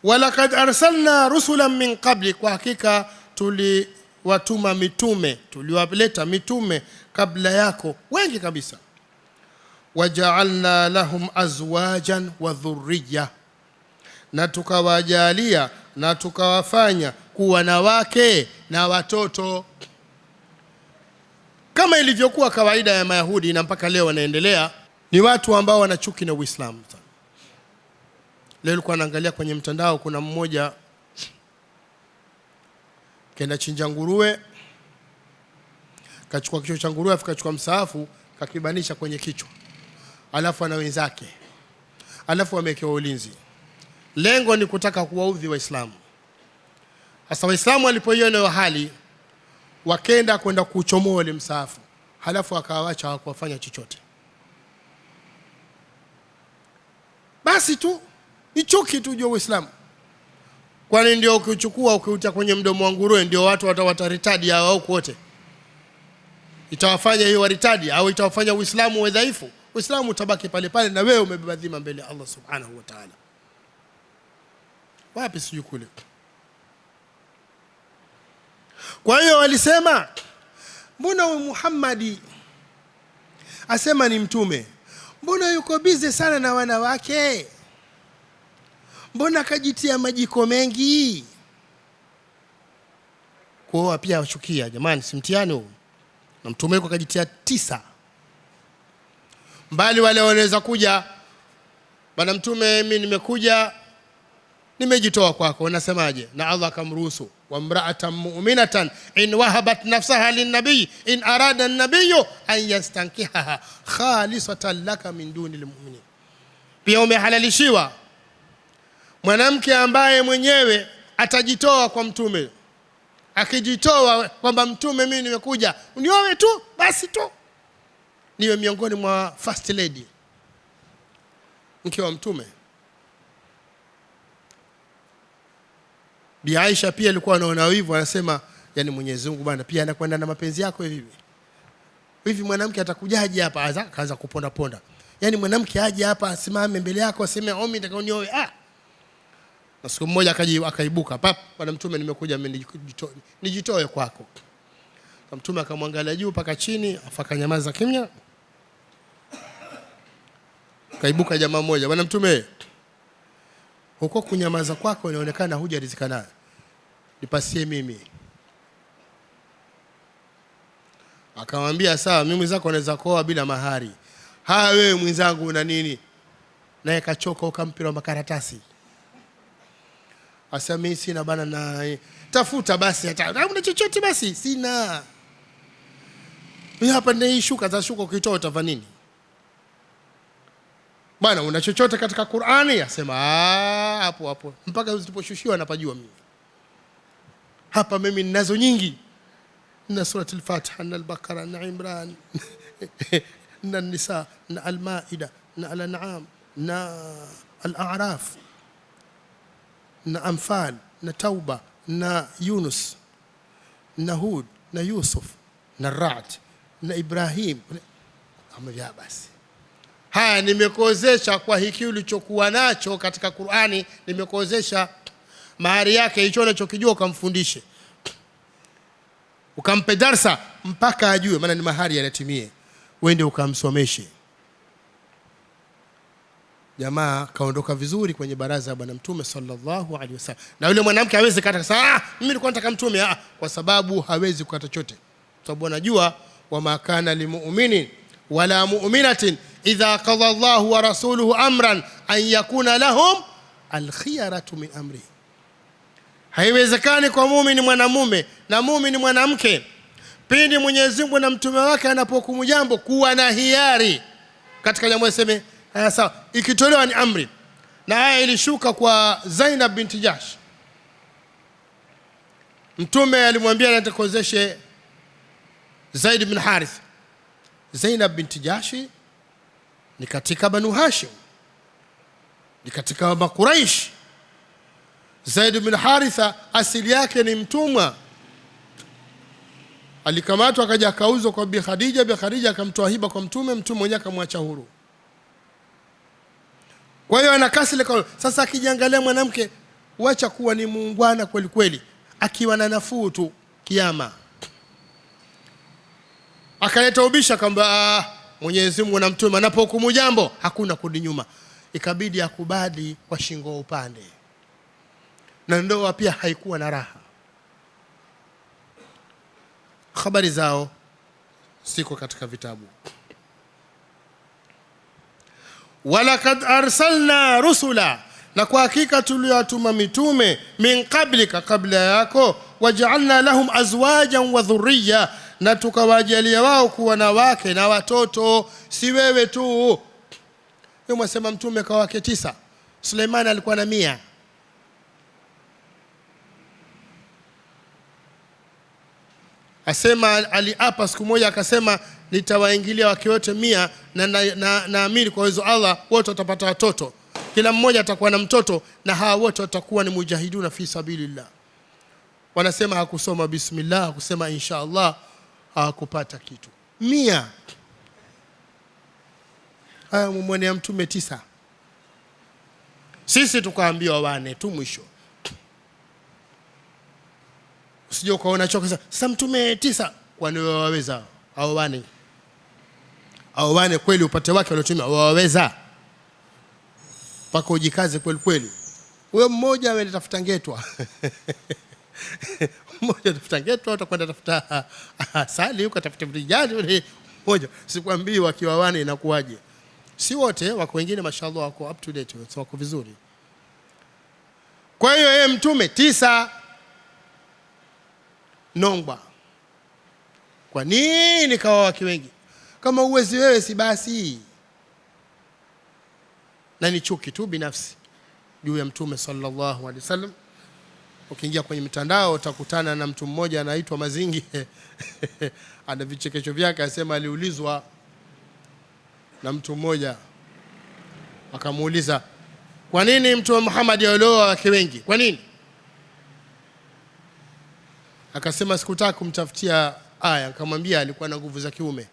Speaker 1: Walaqad arsalna rusulan min qabli, kwa hakika tuliwatuma mitume, tuliwaleta mitume kabla yako wengi kabisa. Waja'alna lahum azwajan wa dhurriyya, na tukawajalia na tukawafanya kuwa na wake na watoto, kama ilivyokuwa kawaida ya Mayahudi na mpaka leo wanaendelea. Ni watu ambao wana chuki na Uislamu. Leo nilikuwa naangalia kwenye mtandao, kuna mmoja kenda chinja nguruwe, kachukua kichwa cha nguruwe, akachukua msaafu kakibanisha kwenye kichwa, alafu ana wenzake, alafu wamewekewa ulinzi. Lengo ni kutaka kuwaudhi Waislamu. Sasa Waislamu walipoiona hiyo hali, wakenda kwenda kuchomoa ile msaafu, halafu akawaacha hawakufanya chochote. Basi tu ni chuki tu juu Uislamu. Kwani ndio ukichukua ukiuta kwenye mdomo wa nguruwe ndio watu wataritadi hao huko wote? Itawafanya hiyo waritadi au itawafanya Uislamu uwe dhaifu? Uislamu utabaki pale pale na wewe umebeba dhima mbele ya Allah subhanahu wa ta'ala. Wapi siju kule. Kwa hiyo walisema, mbona Muhammadi asema ni mtume, mbona yuko busy sana na wanawake, mbona kajitia majiko mengi? Kwa pia wachukia, jamani, si mtihani huu, na mtume yuko kajitia 9. Mbali wale wanaweza kuja, bwana mtume, mimi nimekuja nimejitoa kwako, unasemaje? Na Allah akamruhusu, wa mra'atan mu'minatan in wahabat nafsaha lin-nabiy in arada an-nabiy an yastankihaha khalisatan laka min dunil mu'minin. Pia umehalalishiwa mwanamke ambaye mwenyewe atajitoa kwa mtume, akijitoa kwamba mtume, mimi nimekuja unioe tu, basi tu niwe miongoni mwa first lady, mke wa mtume. Bi Aisha pia alikuwa anaona wivu, anasema, yani Mwenyezi Mungu bwana pia anakwenda na mapenzi yako hivi mwanamke atakujaje hapa akaanza kuponda ponda, yani mwanamke aje hapa asimame mbele yako aseme omi nataka unioe. Na siku mmoja akaibuka, pap, bwana mtume, nimekuja mimi nijitoe kwako. Na mtume akamwangalia juu mpaka chini, afakanyamaza kimya. Kaibuka jamaa mmoja, bwana mtume, huko kunyamaza kwako inaonekana hujaridhika nayo, nipasie mimi. Akamwambia, sawa, mimi mwenzako naweza kuoa bila mahari. Wewe mwenzangu una nini? Naye kachoka, ukampira makaratasi. Asa mimi sina bana, na tafuta basi, hata una chochote basi. Sina. Mimi hapa ndio shuka za shuka, ukitoa utava nini? Bwana, una chochote katika Qur'ani? Asema hapo mpaka usiposhushiwa napajua mimi. Hapa mimi ninazo nyingi. Na surati al-Fatiha na al-Baqara na Imran na Nisa, na Al-Maida, na Al-An'am, na Al-A'raf, na Anfal, na Tauba, na Yunus, na Hud, na Yusuf, na Ra'd, na Ibrahim. Amwambia basi, haya nimekuozesha kwa hiki ulichokuwa nacho katika Qur'ani, nimekuozesha mahari yake, hicho unachokijua ukamfundishe, ukampe darsa mpaka ajue, maana ni mahari yanatimie, uende ukamsomeshe. Jamaa kaondoka vizuri kwenye baraza ya Bwana Mtume sallallahu alaihi wasallam. Na yule mwanamke hawezi kata sasa, mimi nilikuwa nataka Mtume, kwa sababu hawezi kukata chote. Sababu anajua wama kana limu'minin wala mu'minatin idha qada Allahu wa rasuluhu amran an yakuna lahum alkhiyaratu min amri. Haiwezekani kwa muumini mwanamume na muumini mwanamke pindi Mwenyezi Mungu na mtume wake anapohukumu jambo kuwa na hiari katika jambo. Aseme sawa, ikitolewa ni amri. Na haya ilishuka kwa Zainab binti Jahsh. Mtume alimwambia atakozeshe Zaid bin Harith. Zainab binti Jahsh ni katika Banu Hashim, ni katika Quraysh. Zaid bin Haritha asili yake ni mtumwa, alikamatwa akaja akauzwa kwa Bi Khadija. Bi Khadija akamtoa hiba kwa mtume, mtume mwenyewe akamwacha huru. Kwa hiyo anakasile kwa sasa. Akijiangalia mwanamke, wacha kuwa ni muungwana kweli kweli, akiwa na nafuu tu kiyama. Akaleta ubisha kwamba Mwenyezi Mungu na mtume anapohukumu jambo hakuna kurudi nyuma. Ikabidi akubali kwa shingo upande, na ndoa pia haikuwa na raha. Habari zao siko katika vitabu. Walakad arsalna rusula, na kwa hakika tuliwatuma mitume, min qablika, kabla yako, waja'alna lahum azwajan wa dhurriya, na tukawajalia wao kuwa na wake na watoto. Si wewe tu, wewe mwasema mtume kwa wake 9, Suleiman alikuwa na 100. Asema aliapa siku moja akasema, nitawaingilia wake wote 100, na naamini kwa uwezo Allah wote watapata watoto, kila mmoja atakuwa na mtoto, na hawa wote watakuwa ni mujahiduna fi sabilillah. Wanasema hakusoma bismillah, hakusema insha Allah, hakupata kitu. 100. Haya mumwonea mtume 9, sisi tukaambiwa 4 tu mwisho. Usije ukaona choka sasa mtume 9, kwani waweza au 4? Au 4 kweli upate wake waliotumia waweza? Paka ujikaze kweli kweli. Wewe mmoja ametafuta ngetwa. Mmoja tafuta ngetwa, utakwenda tafuta asali, ukatafuta vijani mmoja. Sikwambii wakiwa 4 inakuwaje. Si wote, wako wengine mashallah wako up to date, wako vizuri. Kwa hiyo yeye mtume 9 nongwa. Kwa nini kawa wake wengi? Kama uwezi wewe si basi. Na ni chuki tu binafsi juu ya mtume sallallahu alaihi wasallam. Ukiingia kwenye mitandao utakutana na mtu mmoja anaitwa Mazingi. Ana vichekesho vyake. Asema aliulizwa na mtu mmoja, akamuuliza, kwa nini mtume Muhammad alioa wake wengi? Kwa nini? Akasema sikutaka kumtafutia aya. Akamwambia alikuwa na nguvu za kiume.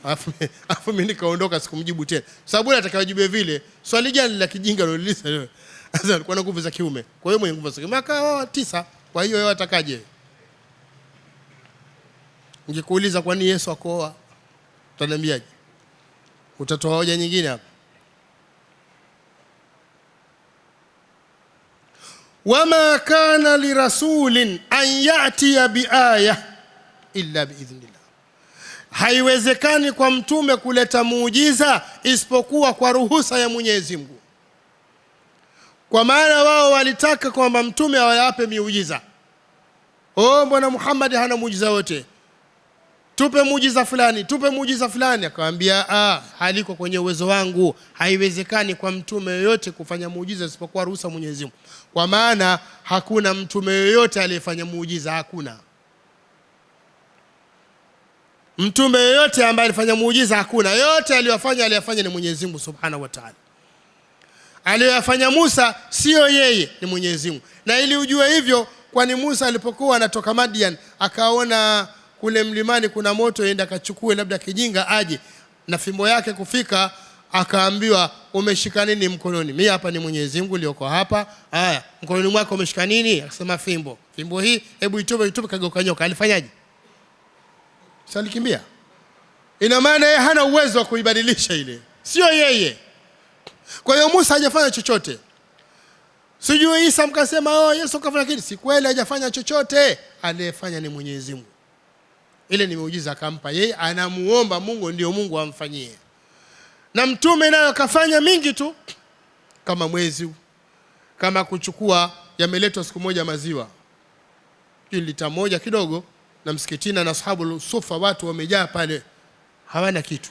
Speaker 1: Alafu mimi nikaondoka, sikumjibu tena. Sababu atakayojibu vile, swali gani la kijinga alilouliza? Sasa alikuwa na nguvu za kiume. Kwa hiyo mwenye nguvu za kiume akaoa 9. Kwa hiyo yeye atakaje? Ningekuuliza kwa nini Yesu akooa, utaniambiaje? Utatoa hoja nyingine hapa. Wama kana lirasulin an ya'tiya biaya illa biidhnillah, haiwezekani kwa mtume kuleta muujiza isipokuwa kwa ruhusa ya Mwenyezi Mungu. Kwa maana wao walitaka kwamba mtume awape miujiza. Bwana Muhammad hana muujiza wote, tupe muujiza fulani, tupe muujiza fulani. Akamwambia haliko kwenye uwezo wangu. Haiwezekani kwa mtume yoyote kufanya muujiza isipokuwa ruhusa Mwenyezi Mungu. Kwa maana hakuna mtume yoyote aliyefanya muujiza, hakuna. Mtume yote ambaye alifanya muujiza hakuna. Yote aliyofanya ni Mwenyezi Mungu Subhanahu wa Ta'ala. Aliyofanya Musa sio yeye, ni Mwenyezi Mungu. Na ili ujue hivyo, kwani Musa alipokuwa anatoka Madian akaona kule mlimani kuna moto, yenda akachukue labda kijinga aje na fimbo yake, kufika akaambiwa umeshika nini mkononi? Mimi hapa ni Mwenyezi Mungu aliyoko hapa. Haya, mkononi mwako umeshika nini? Akasema fimbo. Fimbo hii hebu itupe, kageuka nyoka. Alifanyaje? Salikimbia. Ina maana yeye hana uwezo wa kuibadilisha ile, sio yeye. Kwa hiyo Musa hajafanya chochote. Sijui Isa mkasema Yesu kafanya kitu, si kweli, hajafanya chochote. Aliyefanya ni Mwenyezi Mungu. Ile ni muujiza akampa yeye, anamuomba Mungu ndio Mungu amfanyie. Na mtume naye akafanya mingi tu, kama mwezi, kama kuchukua, yameletwa siku moja maziwa lita moja kidogo, na msikitini na ashabu sufa watu wamejaa pale, hawana kitu.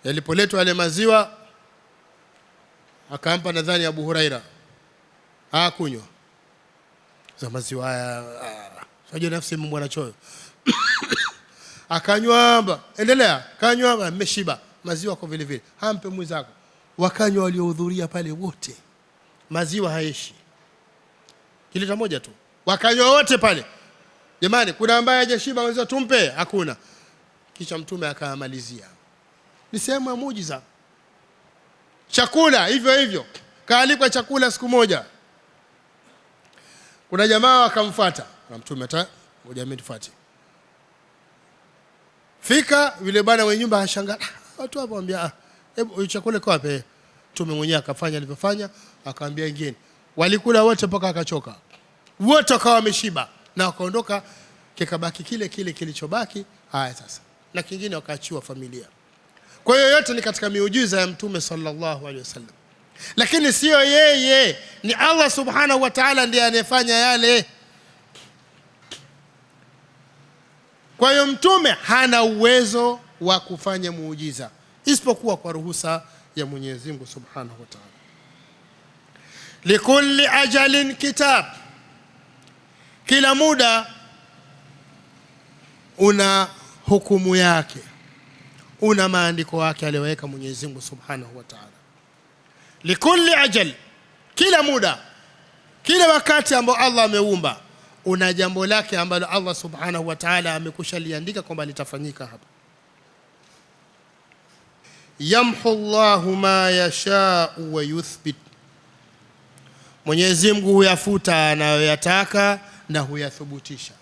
Speaker 1: Yalipoletwa yale maziwa, akampa nadhani Abu Huraira, kunywa za maziwa haya, sio nafsi Mungu anachoyo. Akanywa, endelea, kanywa, ameshiba, maziwa kwa vile vile, hampe mwenzako. Wakanywa waliohudhuria pale wote, maziwa haishi, kilita moja tu, wakanywa wote pale. Jamani, kuna ambaye hajashiba wenzao tumpe? Hakuna. Kisha mtume akamalizia. Ni sehemu ya muujiza. Chakula hivyo hivyo, kaalikwa chakula siku moja. Kuna jamaa wakamfuata na mtume, hata ngoja mimi nifuate. Fika yule bwana mwenye nyumba hashangaa, watu hapo ambia hebu chakula kwa wapi? Mtume mwenyewe akafanya alivyofanya, akaambia ingine. Walikula wote mpaka akachoka. Wote wakawa wameshiba na wakaondoka, kikabaki kile kilichobaki. Haya sasa, na kingine wakaachiwa familia. Kwa hiyo yote ni katika miujiza ya Mtume sallallahu alaihi wasallam. Lakini sio yeye, ni Allah Subhanahu wa Ta'ala ndiye anayefanya yale. Kwa hiyo mtume hana uwezo wa kufanya muujiza isipokuwa kwa ruhusa ya Mwenyezi Mungu Subhanahu wa Ta'ala. Likulli ajalin kitab, kila muda una hukumu yake, una maandiko yake aliyoweka Mwenyezi Mungu Subhanahu wa Ta'ala. Likulli ajal, kila muda, kila wakati ambao Allah ameumba una jambo lake ambalo Allah Subhanahu wa Ta'ala amekushaliandika kwamba litafanyika hapa. Yamhu Allahu ma yasha'u wa yuthbit, Mwenyezi Mungu huyafuta anayoyataka na huyathubutisha.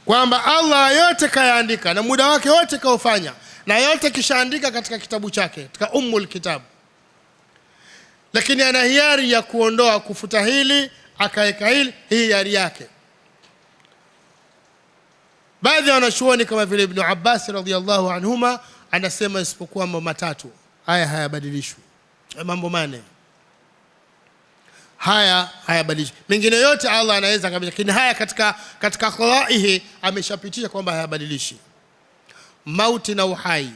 Speaker 1: Kwamba Allah yote kayaandika na muda wake wote kaufanya, na yote kishaandika katika kitabu chake, katika Ummul Kitab. Lakini ana hiari ya kuondoa, kufuta hili akaeka hili, hii hiari yake. Baadhi ya wanachuoni kama vile Ibn Abbas radhiyallahu anhuma anasema isipokuwa mambo matatu haya hayabadilishwi. Mambo mane haya hayabadilishwi, mengine yote Allah anaweza kabisa, lakini haya katika qawaihi ameshapitisha kwamba hayabadilishi. Mauti na uhai,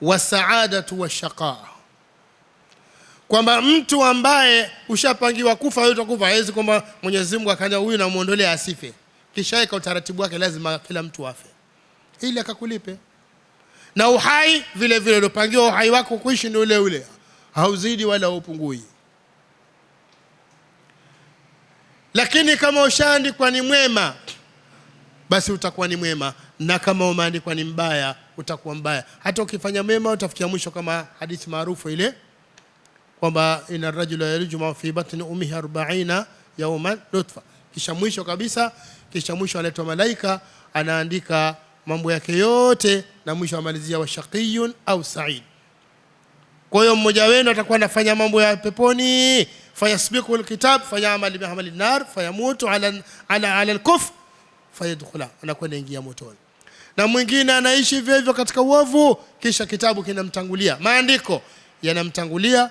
Speaker 1: wa saadatu wa shaqa, kwamba mtu ambaye ushapangiwa kufa wewe utakufa, hawezi kwamba Mwenyezi Mungu akaja huyu na muondolee asife, kisha weka utaratibu wake lazima kila mtu afe ili akakulipe. Na uhai vile vile ulopangiwa uhai wako kuishi ni ule ule, hauzidi wala upungui. Lakini kama ushaandikwa ni mwema, basi utakuwa ni mwema, na kama umeandikwa ni mbaya utakuwa mbaya. Hata ukifanya mema utafikia mwisho, kama hadithi maarufu ile kwamba ina rajula yarju fi batni ummihi 40 yawman nutfa, kisha mwisho kabisa, kisha mwisho aletwa malaika anaandika mambo yake yote, na mwisho amalizia wa shaqiyun au sa'id. Kwa hiyo mmoja wenu atakuwa anafanya mambo ya peponi, fayasbiqu alkitab fayamal bi'amali an-nar fayamutu ala al-kufr fayadkhula, anakwenda ingia motoni. Na mwingine anaishi hivyo hivyo katika uovu, kisha kitabu kinamtangulia, maandiko yanamtangulia,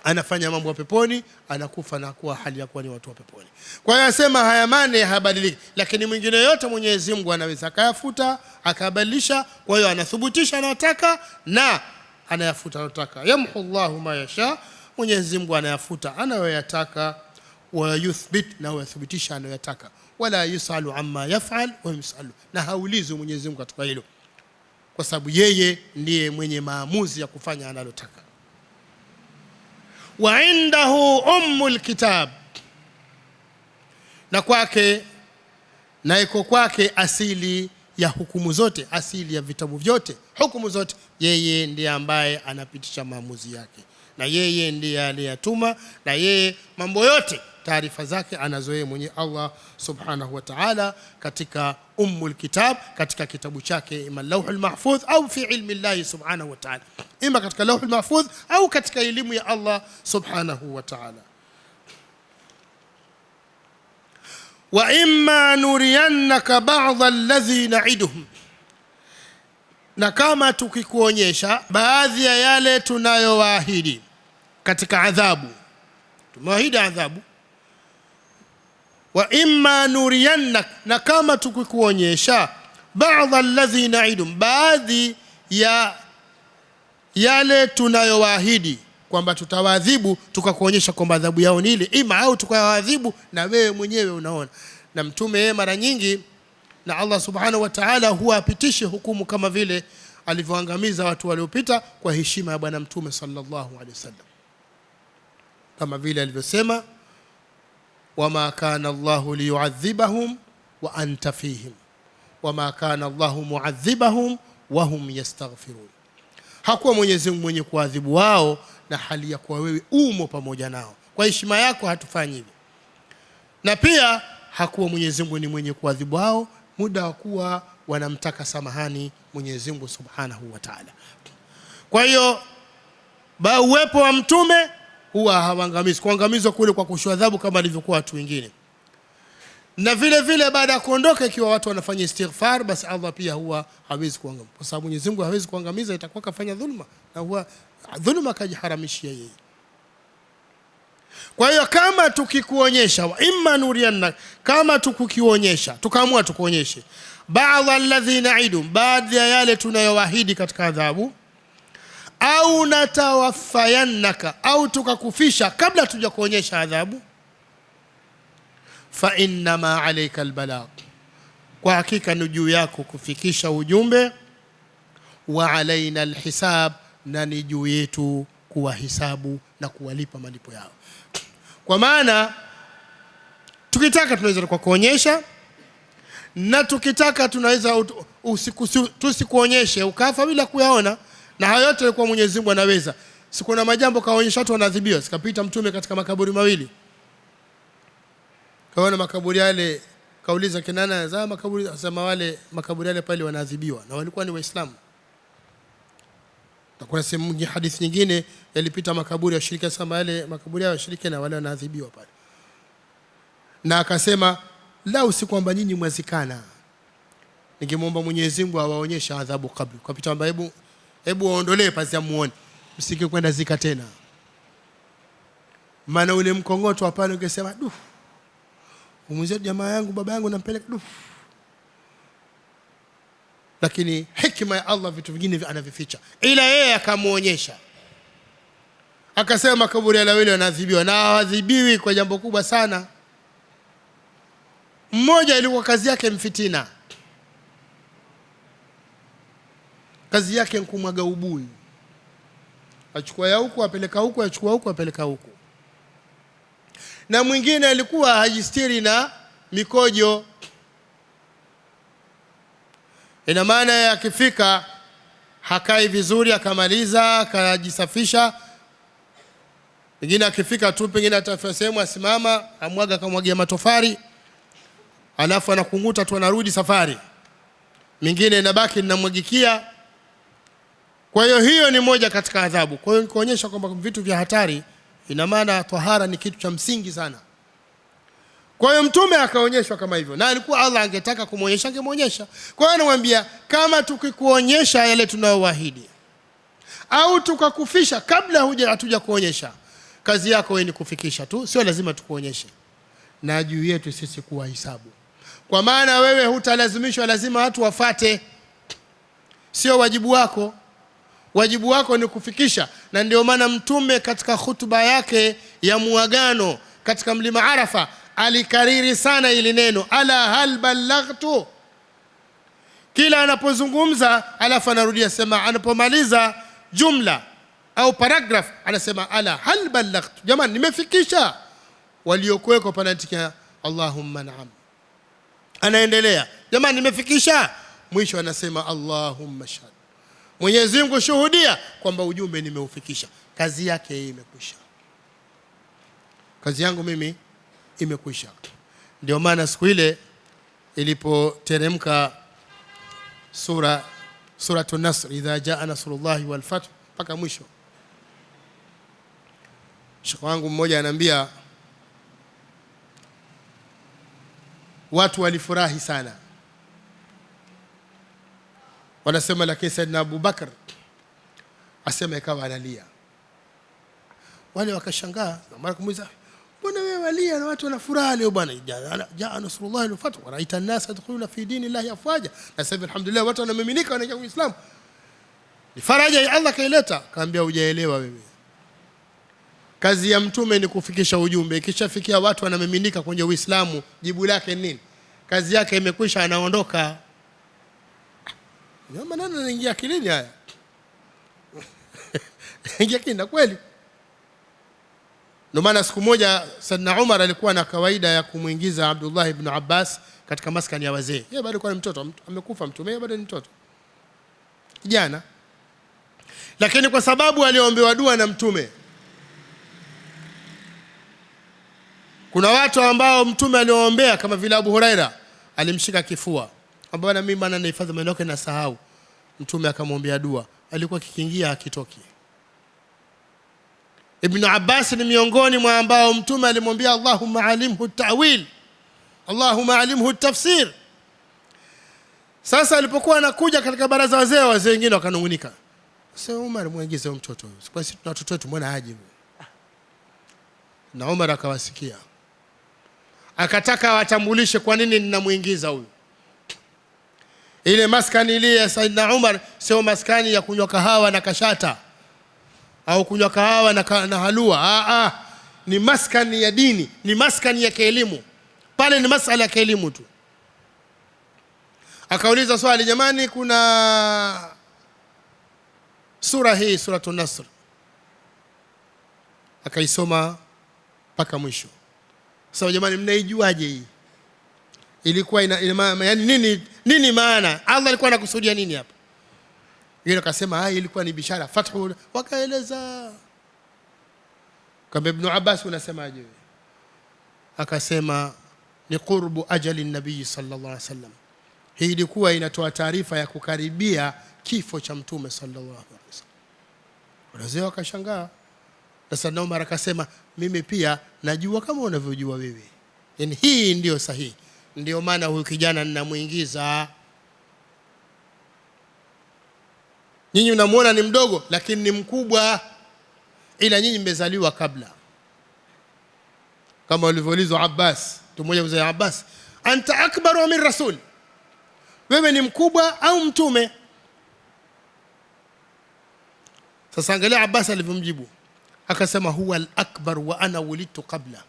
Speaker 1: anafanya mambo ya peponi, anakufa na kuwa hali ya kuwa ni watu wa peponi. Kwa hiyo asema haya mane habadiliki, lakini mwingine yote Mwenyezi Mungu anaweza akayafuta akabadilisha. Kwa hiyo anathubutisha anataka na anayafuta anataka. Yamhu Allahu ma yasha, Mwenyezi Mungu anayafuta anayoyataka. wa yuthbit, na yathibitisha anayotaka. Wala yusalu amma yaf'al wa yusalu, na haulizwi Mwenyezi Mungu katika hilo, kwa sababu yeye ndiye mwenye maamuzi ya kufanya analotaka. Wa indahu ummul kitab, na kwake na iko kwake asili ya hukumu zote, asili ya vitabu vyote, hukumu zote. Yeye ndiye ambaye anapitisha maamuzi yake, na yeye ndiye aliyatuma, na yeye mambo yote taarifa zake anazo yeye mwenye Allah subhanahu wa ta'ala katika ummul kitab, katika kitabu chake, ima lauhul mahfudh au fi ilmi Allah subhanahu wa ta'ala, ima katika lauhul mahfudh au katika elimu ya Allah subhanahu wa ta'ala. Wa imma nuriyannaka ba'dha alladhi na'iduhum, na kama tukikuonyesha baadhi ya yale tunayowaahidi katika adhabu, tumewaahidi adhabu. Wa imma nuriyannak, na kama tukikuonyesha ba'dha alladhi na'iduhum, baadhi ya yale tunayowaahidi kwamba tutawaadhibu, tukakuonyesha kwamba adhabu yao ni ile, ima au tukawaadhibu na wewe mwenyewe unaona. Na mtume mara nyingi na Allah subhanahu wa ta'ala huwa apitishe hukumu kama vile alivyoangamiza watu waliopita kwa heshima ya bwana mtume sallallahu alaihi wasallam, kama vile alivyosema, wama kana Allahu liyu'adhibahum wa anta fihim wama kana Allahu mu'adhibahum wa hum yastaghfirun. Hakuwa Mwenyezi Mungu mwenye kuadhibu wao na hali ya kuwa wewe umo pamoja nao. Kwa heshima yako hatufanyi hivyo. Na pia hakuwa Mwenyezi Mungu ni mwenye kuadhibu wao muda wa kuwa wanamtaka samahani Mwenyezi Mungu subhanahu wa ta'ala. Kwa hiyo uwepo wa mtume huwa hawaangamizi, kuangamizwa kule kwa kushwa adhabu kama alivyokuwa watu wengine. Na vile vile baada ya kuondoka, ikiwa watu wanafanya istighfar, basi Allah pia huwa hawezi kuangamiza, kwa sababu Mwenyezi Mungu hawezi kuangamiza, itakuwa kafanya dhulma, na huwa dhulma kajiharamishia yeye. Kwa hiyo kama tukikuonyesha, wa imma nuriyanna, kama tukukionyesha, tukaamua tukuonyeshe ba'dha alladhi na'idu, baadhi ya yale tunayowaahidi katika adhabu, au natawaffayannaka, au tukakufisha kabla tujakuonyesha adhabu, fa innama alayka albalagh, kwa hakika ni juu yako kufikisha ujumbe, wa alaina alhisab, na ni juu yetu kuwahisabu na kuwalipa malipo yao. Kwa maana tukitaka tunaweza kukuonyesha, na tukitaka tunaweza tusikuonyeshe ukafa bila kuyaona, na hayo yote kwa Mwenyezi Mungu anaweza. Siku na majambo kaonyesha watu wanaadhibiwa, sikapita mtume katika makaburi mawili, kaona makaburi yale, kauliza kinana za makaburi, asema wale makaburi yale pale wanaadhibiwa, na walikuwa ni Waislamu. Na kuna sehemu nyingine, hadithi nyingine, yalipita makaburi ya shirika, sama yale makaburi ya shirika na wale wanaadhibiwa pale. Na akasema, lau si kwamba nyinyi mwazikana, ningemwomba Mwenyezi Mungu awaonyesha adhabu kabla. Kwa pita kwamba hebu waondolee pazia muone, msike kwenda zika tena. Maana ule mkongoto hapana, ungesema du, umwezea jamaa yangu, baba yangu nampeleka du. Lakini hikima ya Allah vitu vingine anavificha, ila yeye akamuonyesha. Akasema makaburi ya wale wanaadhibiwa, na hawadhibiwi kwa jambo kubwa sana. Mmoja ilikuwa kazi yake mfitina, kazi yake kumwaga ubuyu, achukua ya huku apeleka huku, achukua huku apeleka huku. Na mwingine alikuwa hajistiri na mikojo, ina maana akifika hakai vizuri, akamaliza akajisafisha. Mwingine akifika tu pengine atafika sehemu asimama, amwaga kamwagia matofari, alafu anakunguta tu anarudi safari. Mwingine inabaki ninamwagikia. Kwa hiyo ni moja katika adhabu. Kwa hiyo kuonyesha kwamba vitu vya hatari, ina maana tahara ni kitu cha msingi sana. Kwa hiyo mtume akaonyeshwa kama hivyo, na alikuwa Allah angetaka kumuonyesha angemuonyesha. Kwa hiyo anamwambia, kama tukikuonyesha yale tunayowaahidi, au tukakufisha kabla hatuja kuonyesha, kazi yako wewe ni kufikisha tu, sio lazima tukuonyeshe, na juu yetu sisi kuwahesabu. Kwa maana wewe hutalazimishwa, lazima watu wafate, sio wajibu wako. Wajibu wako ni kufikisha. Na ndio maana mtume katika hutuba yake ya muagano katika mlima Arafa alikariri sana ili neno ala hal ballaghtu. Kila anapozungumza alafu anarudia sema, anapomaliza jumla au paragraph anasema ala hal ballaghtu, jamani nimefikisha. Waliokuweko panaitikia Allahumma na'am. Anaendelea, jamani nimefikisha. Mwisho anasema Allahumma shahid, Mwenyezi Mungu shuhudia kwamba ujumbe nimeufikisha. Kazi yake imekwisha, kazi yangu mimi imekwisha. Ndio maana siku ile ilipoteremka Suratun Nasr, idha jaa nasrullahi wal fath, mpaka mwisho, shekhi wangu mmoja ananiambia watu walifurahi sana, wanasema lakini Saidina Abu Bakar asema ikawa analia. Wale wakashangaa, mara kumuuliza, mbona wewe walia na watu wanafurahi leo bwana? Jaa nasrullahi wal fath wa raita an-nas yadkhuluna fi dinillahi afwaja. Na sasa alhamdulillah watu wanamiminika wanaingia kwenye Uislamu. Ni faraja ya Allah kaileta. Kaambia hujaelewa wewe. Kazi ya mtume ni kufikisha ujumbe. Ikishafikia watu wanamiminika kwenye Uislamu, jibu lake nini? Kazi yake imekwisha, anaondoka. Ni maneno yanaingia akilini haya. Ingia kinda kweli. Ndio maana siku moja Saidna Umar alikuwa na kawaida ya kumuingiza Abdullah ibn Abbas katika maskani ya wazee. Yeye bado alikuwa ni mtoto, amekufa mtume, yeye bado ni mtoto kijana. Lakini kwa sababu aliombewa dua na mtume, kuna watu ambao mtume aliombea kama vile Abu Huraira alimshika kifua, ambao na mimi bana nahifadhi maneno yake na sahau. Mtume akamwombea dua, alikuwa kikiingia akitoki. Ibn Abbas ni miongoni mwa ambao mtume alimwambia Allahumma alimhu at-ta'wil, Allahumma alimhu at-tafsir. Sasa alipokuwa anakuja katika baraza wazee wengine wakanungunika, sasa Umar muingize huyo mtoto, kwa sisi tuna watoto wetu, mbona haji? Na Umar akawasikia, akataka watambulishe kwa nini ninamuingiza huyu. Ile maskani ile ya Saidna Umar sio maskani ya kunywa kahawa na kashata au kunywa kahawa na halua. Ni maskani ya dini, ni maskani ya kielimu. Pale ni masala ya kielimu tu. Akauliza swali, jamani kuna sura hii Suratun Nasr, akaisoma mpaka mwisho. Sasa jamani mnaijuaje hii? Ilikuwa yani nini maana? Allah alikuwa anakusudia nini hapa? Yule akasema ilikuwa ni bishara fathu, wakaeleza. Kama Ibn Abbas unasemaje wewe? Akasema ni qurbu ajali nabii sallallahu alaihi wasallam. Hii ilikuwa inatoa taarifa ya kukaribia kifo cha mtume sallallahu alaihi wasallam. Wazee wakashangaa. Sasa Umar akasema mimi pia najua kama unavyojua wewe. Yaani hii ndio sahihi. Ndio maana huyu kijana ninamuingiza. Nyinyi unamuona ni mdogo lakini ni mkubwa, ila nyinyi mmezaliwa kabla. Kama ulivyoulizwa Abbas, tumoja mzee Abbas, anta akbaru min rasul, wewe ni mkubwa au mtume? Sasa angalia Abbas alivyomjibu, akasema huwa al-akbar wa ana wulidtu qabla.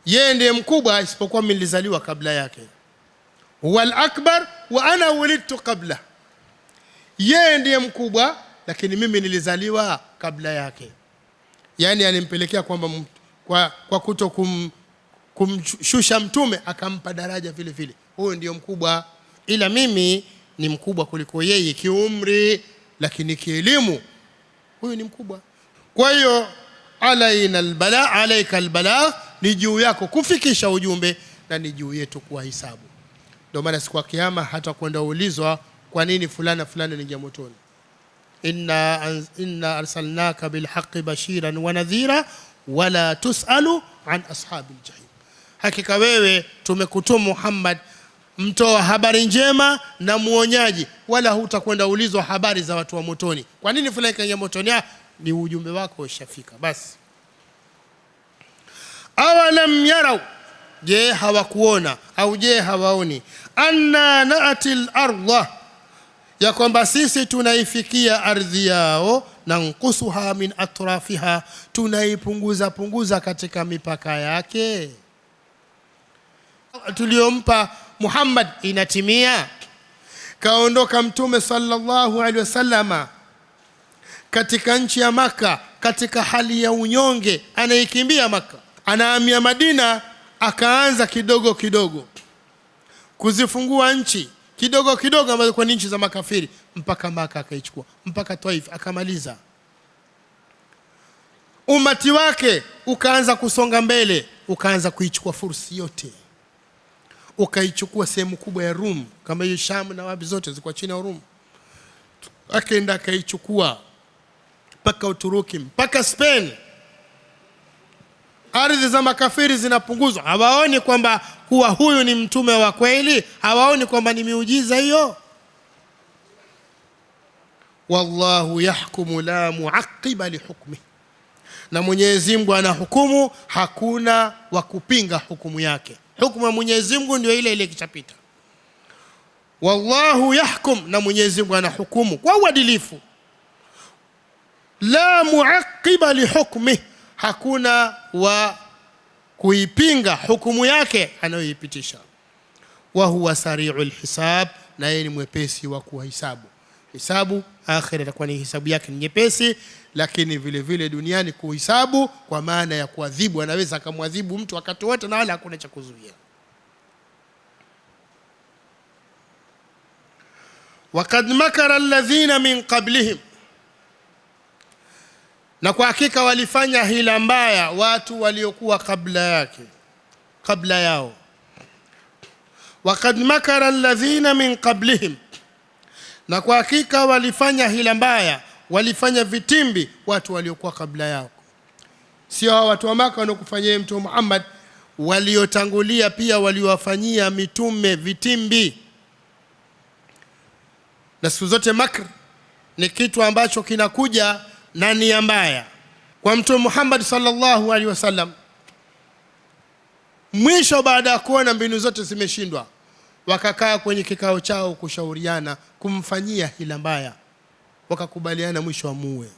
Speaker 1: Yeye ndiye mkubwa isipokuwa mimi nilizaliwa kabla yake. Huwa al-akbar wa ana wulidtu qabla. Yeye ndiye mkubwa lakini mimi nilizaliwa kabla yake. Yani alimpelekea kwamba kwa kuto kumshusha mtume akampa daraja vile vile. Huyo ndiyo mkubwa, ila mimi ni mkubwa kuliko yeye kiumri, lakini kielimu huyo ni mkubwa. Kwa hiyo alaina albala, alayka albala, ni juu yako kufikisha ujumbe na ni juu yetu kuwahesabu. Ndio maana siku ya kiyama hata kwenda ulizwa kwa nini fulana ni motoni. Inna arsalnaka bilhaqqi bashiran wa nadhira wala tusalu an ashabil jahim. Hakika wewe tumekutuma Muhammad mtoa habari njema na muonyaji, wala hutakwenda ulizwa habari za watu wa motoni. Kwa nini fulani kaingia motoni? Ni ujumbe wako ushafika basi. Awalam yarau, je hawakuona au je hawaoni, anna na'til ardha, ya kwamba sisi tunaifikia ardhi yao, nanqusuha min atrafiha, tunaipunguza katika mipaka yake. Tuliompa Muhammad inatimia. Kaondoka Mtume sallallahu alaihi wasallama katika nchi ya Maka katika hali ya unyonge, anaikimbia Maka, anahamia Madina, akaanza kidogo kidogo kuzifungua nchi kidogo kidogo ambazo kwa nchi za makafiri, mpaka Maka akaichukua, mpaka Taif akamaliza. Umati wake ukaanza kusonga mbele, ukaanza kuichukua Fursi yote, ukaichukua sehemu kubwa ya Rum, kama hiyo Sham na wapi zote zilikuwa chini ya Rum, akaenda akaichukua mpaka Uturuki, mpaka Spain. Ardhi za makafiri zinapunguzwa. Hawaoni kwamba kuwa huyu ni mtume wa kweli? Hawaoni kwamba ni miujiza hiyo? Wallahu yahkumu la muaqiba li hukmi, na Mwenyezi Mungu anahukumu, hakuna wa kupinga hukumu yake. Hukumu ya Mwenyezi Mungu ndio ile ile kishapita. Wallahu yahkum, na Mwenyezi Mungu anahukumu kwa uadilifu. La muaqiba li hukmi, hakuna wa kuipinga hukumu yake anayoipitisha. Wa huwa sari'ul hisab, na yeye ni mwepesi wa kuhesabu. Hisabu akhira itakuwa ni hisabu yake ni nyepesi, lakini vile vile duniani kuhesabu kwa maana ya kuadhibu, anaweza akamwadhibu mtu wakati wote na wala hakuna cha kuzuia. Waqad makara alladhina min qablihim, na kwa hakika walifanya hila mbaya watu waliokuwa kabla yao. Waqad makara alladhina min qablihim, na kwa hakika walifanya hila mbaya, walifanya vitimbi watu waliokuwa kabla yao. Sio hao watu wa Maka wanokufanyia Mtume Muhammad, waliotangulia pia waliwafanyia mitume vitimbi. Na siku zote makr ni kitu ambacho kinakuja na nia mbaya. Kwa Mtume Muhammad sallallahu alaihi wasallam, mwisho baada ya kuona mbinu zote zimeshindwa, wakakaa kwenye kikao chao kushauriana kumfanyia hila mbaya, wakakubaliana mwisho wa muue,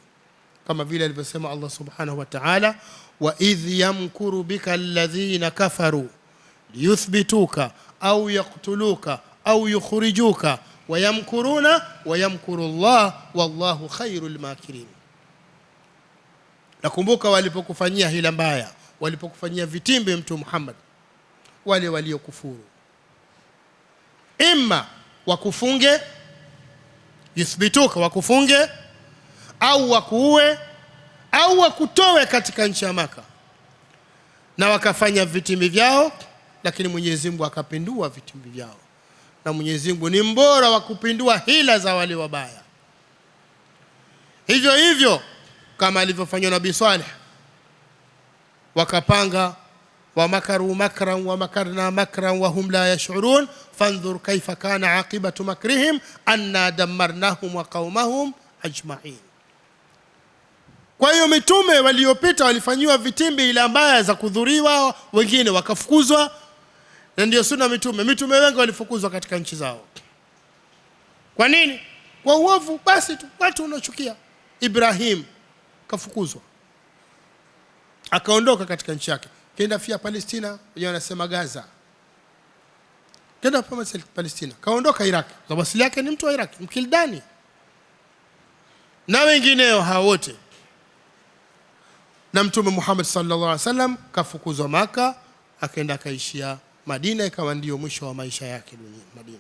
Speaker 1: kama vile alivyosema Allah subhanahu wa ta'ala, wa idh yamkuru bika alladhina kafaru liyuthbituka au yaqtuluka au yukhrijuka wa yamkuruna wa yamkuru Allah wallahu khairul makirin. Nakumbuka walipokufanyia hila mbaya, walipokufanyia vitimbi Mtume Muhammad, wale waliokufuru, imma wakufunge, yuthbituka wakufunge, au wakuue, au wakutoe katika nchi ya Maka, na wakafanya vitimbi vyao, lakini Mwenyezi Mungu akapindua vitimbi vyao. Na Mwenyezi Mungu ni mbora wa kupindua hila za wale wabaya. Hivyo hivyo kama alivyofanywa Nabii Saleh, wakapanga wa makaru makran wa makarna makran wa hum la yash'urun fandhur kaifa kana aqibatu makrihim anna dammarnahum wa qaumahum ajma'in. Kwa hiyo mitume waliopita walifanywa vitimbi ila mbaya za kudhuriwa, wengine wakafukuzwa, na ndio sunna mitume wengi walifukuzwa katika nchi zao. Kwa nini? Kwa uovu basi tu, watu wanachukia. Ibrahim kafukuzwa, akaondoka katika nchi yake, kaenda fia Palestina, wenyewe wanasema Gaza, kaenda Palestina, kaondoka Iraq, kwa asili yake ni mtu wa Iraq, Mkildani, na wengineo hao wote. Na Mtume Muhammad sallallahu alaihi wasallam kafukuzwa Maka, akaenda kaishia Madina, ikawa ndio mwisho wa maisha yake Madina.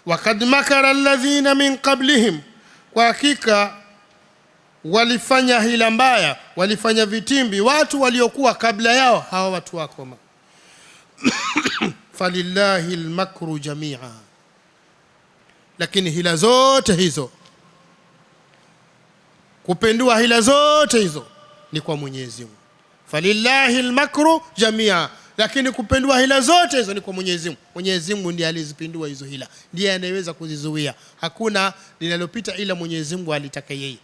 Speaker 1: Waqad makara alladhina min qablihim, kwa hakika walifanya hila mbaya, walifanya vitimbi watu waliokuwa kabla yao, hawa watu wako. Falillahi almakru jamia, lakini hila zote hizo, kupendua hila zote hizo ni kwa Mwenyezi Mungu. Falillahi almakru jamia, lakini kupendua hila zote hizo ni kwa Mwenyezi Mungu. Mwenyezi Mungu ndiye alizipindua hizo hila, ndiye anayeweza kuzizuia. Hakuna linalopita ila Mwenyezi Mungu alitaka yeye.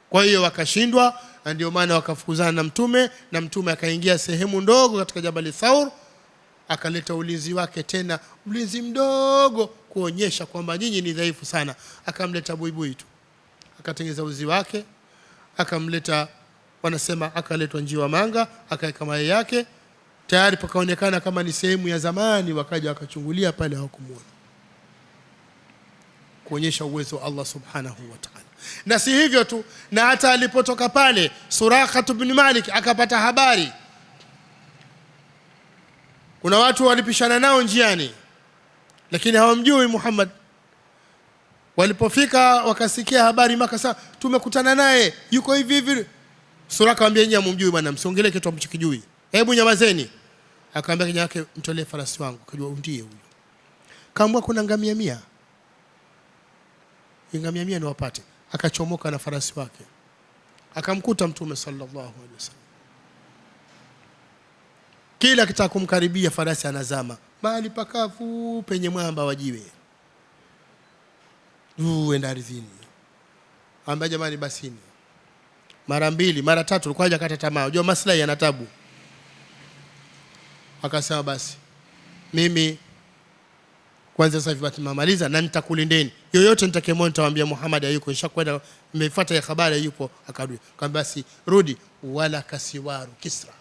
Speaker 1: Kwa hiyo wakashindwa, na ndio maana wakafukuzana na mtume, na mtume akaingia sehemu ndogo katika Jabal Thawr, akaleta ulinzi wake, tena ulinzi mdogo kuonyesha kwamba nyinyi ni dhaifu sana. Akamleta buibui tu, Akatengeza uzi wake, akamleta, wanasema akaletwa njiwa manga, akaweka mayai yake, tayari pakaonekana kama ni sehemu ya zamani. Wakaja wakachungulia pale, hawakumuona, kuonyesha uwezo wa Allah subhanahu wa ta'ala. Na si hivyo tu, na hata alipotoka pale Suraka ibn Malik akapata habari kuna watu walipishana nao njiani, lakini hawamjui Muhammad. Walipofika wakasikia habari Maka, sasa tumekutana naye yuko hivi hivi. Suraka akamwambia, nyinyi hamjui bwana, msiongelee kitu ambacho kijui, hebu nyamazeni. Akamwambia kijana wake, mtolee farasi wangu. Akajua ndiye huyo. Kaambia kuna ngamia 100, ngamia 100 ni wapate. Akachomoka na farasi wake, akamkuta Mtume sallallahu alaihi wasallam. Kila kitaka kumkaribia farasi anazama mahali pakavu penye mwamba wa jiwe, enda ardhini. Amba jamani, basini mara 2 mara 3, ulikuwa hajakata tamaa, unajua maslahi yana tabu. Akasema basi mimi kwanza sasa hivi tumemaliza na nitakulindeni, yoyote nitakayemwona nitawaambia Muhammad hayuko, nishakwenda nimefuata ya habari hayuko. Akarudi, akamwambia basi rudi, wala kasiwaru Kisra.